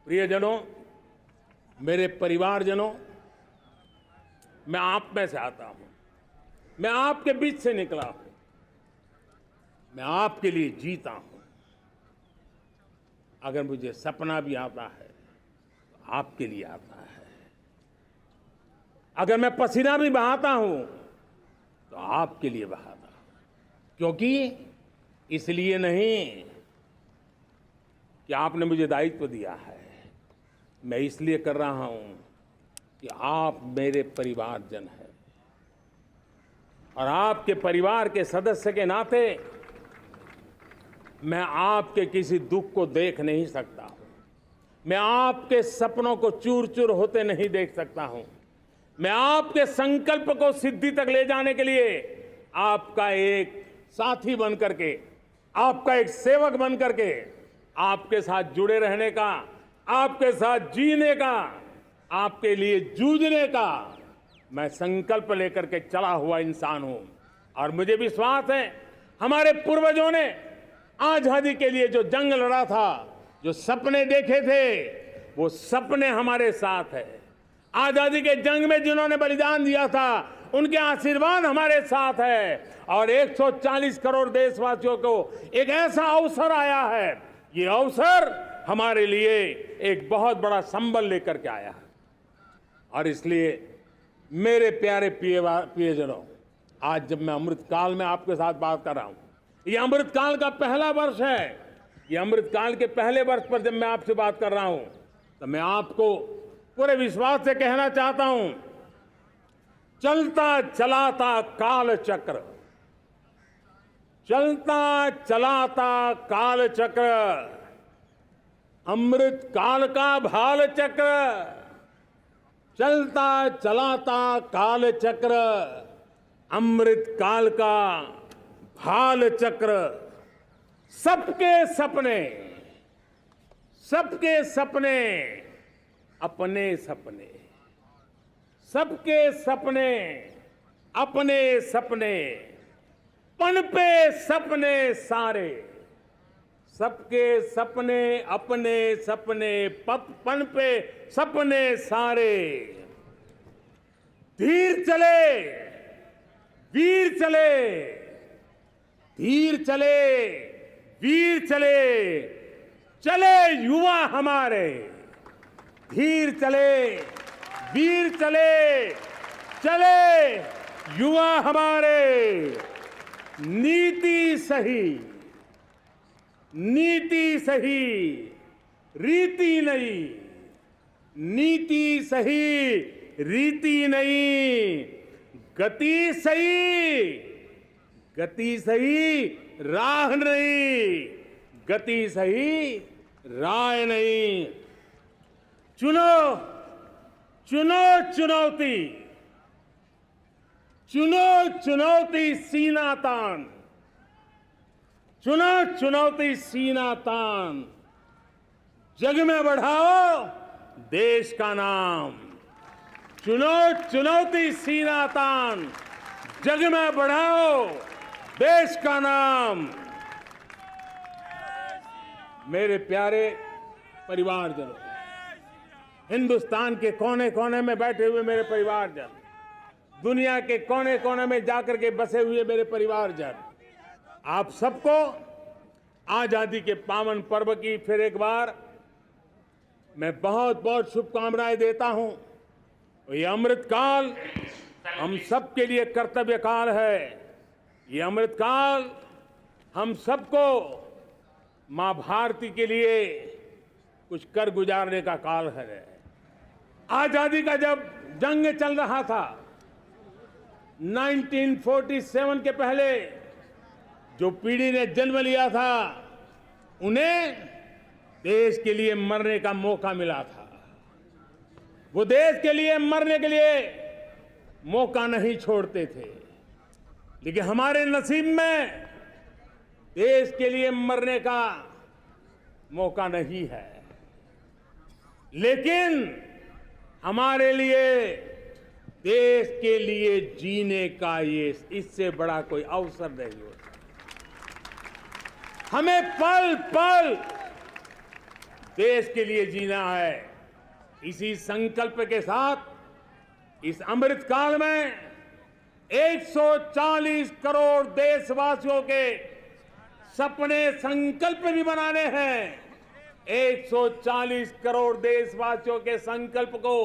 प्रियजनों, मेरे परिवारजनों, मैं आप में से आता हूं, मैं आपके बीच से निकला हूं, मैं आपके लिए जीता हूं। अगर मुझे सपना भी आता है तो आपके लिए आता है। अगर मैं पसीना भी बहाता हूं तो आपके लिए बहाता हूं, क्योंकि इसलिए नहीं कि आपने मुझे दायित्व दिया है, मैं इसलिए कर रहा हूं कि आप मेरे परिवारजन हैं, और आपके परिवार के सदस्य के नाते मैं आपके किसी दुख को देख नहीं सकता हूं, मैं आपके सपनों को चूर चूर होते नहीं देख सकता हूं, मैं आपके संकल्प को सिद्धि तक ले जाने के लिए आपका एक साथी बन करके, आपका एक सेवक बन करके, आपके साथ जुड़े रहने का, आपके साथ जीने का, आपके लिए जूझने का मैं संकल्प लेकर के चला हुआ इंसान हूं। और मुझे विश्वास है, हमारे पूर्वजों ने आजादी के लिए जो जंग लड़ा था, जो सपने देखे थे, वो सपने हमारे साथ है। आजादी के जंग में जिन्होंने बलिदान दिया था, उनके आशीर्वाद हमारे साथ है और 140 करोड़ देशवासियों को एक ऐसा अवसर आया है। ये अवसर हमारे लिए एक बहुत बड़ा संबल लेकर के आया है और इसलिए मेरे प्यारे प्रियजनों, आज जब मैं अमृतकाल में आपके साथ बात कर रहा हूं, ये अमृतकाल का पहला वर्ष है। ये अमृतकाल के पहले वर्ष पर जब मैं आपसे बात कर रहा हूं तो मैं आपको पूरे विश्वास से कहना चाहता हूं, चलता चलाता काल चक्र, चलता चलाता काल चक्र, अमृत काल का भाल चक्र, चलता चलाता काल चक्र, अमृत काल का भाल चक्र, सबके सपने, सबके सपने, अपने सपने, सबके सपने, अपने सपने, पनपे सपने सारे, सबके सपने, अपने सपने, पनपे सपने सारे, धीर चले, वीर चले, धीर चले, वीर चले, चले युवा हमारे, धीर चले, वीर चले, चले युवा हमारे, नीति सही, नीति सही, रीति नहीं, नीति सही, रीति नहीं, गति सही, गति सही, राह नहीं, गति सही, राह नहीं। चुनो, चुनो चुनौती, चुनो चुनौती सीना तान, चुनो चुनौती सीना तान, जग में बढ़ाओ देश का नाम, चुनो चुनौती सीना तान, जग में बढ़ाओ देश का नाम। मेरे प्यारे परिवारजनों, हिंदुस्तान के कोने कोने में बैठे हुए मेरे परिवारजन, दुनिया के कोने कोने में जाकर के बसे हुए मेरे परिवारजन, आप सबको आजादी के पावन पर्व की फिर एक बार मैं बहुत बहुत शुभकामनाएं देता हूं। ये अमृतकाल हम सबके लिए कर्तव्य काल है। ये अमृतकाल हम सबको मां भारती के लिए कुछ कर गुजारने का काल है। आजादी का जब जंग चल रहा था 1947 के पहले जो पीढ़ी ने जन्म लिया था उन्हें देश के लिए मरने का मौका मिला था। वो देश के लिए मरने के लिए मौका नहीं छोड़ते थे, लेकिन हमारे नसीब में देश के लिए मरने का मौका नहीं है। लेकिन हमारे लिए देश के लिए जीने का ये इससे बड़ा कोई अवसर नहीं होता। हमें पल पल देश के लिए जीना है। इसी संकल्प के साथ इस अमृतकाल में 140 करोड़ देशवासियों के सपने संकल्प भी बनाने हैं। 140 करोड़ देशवासियों के संकल्प को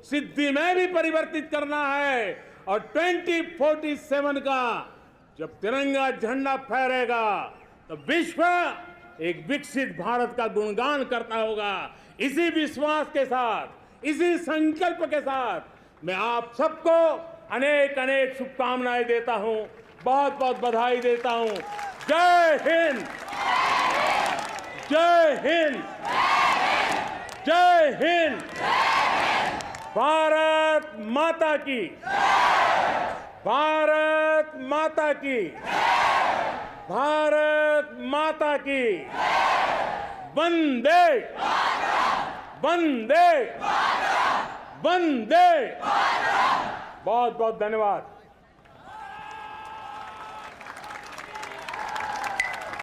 सिद्धि में भी परिवर्तित करना है और 2047 का जब तिरंगा झंडा फहरेगा तो विश्व एक विकसित भारत का गुणगान करता होगा। इसी विश्वास के साथ, इसी संकल्प के साथ मैं आप सबको अनेक अनेक शुभकामनाएं देता हूं, बहुत बहुत बधाई देता हूं। जय हिंद, जय हिंद, जय हिंद, भारत माता की, भारत माता की, भारत माता की, वंदे वंदे वंदे। बहुत बहुत धन्यवाद।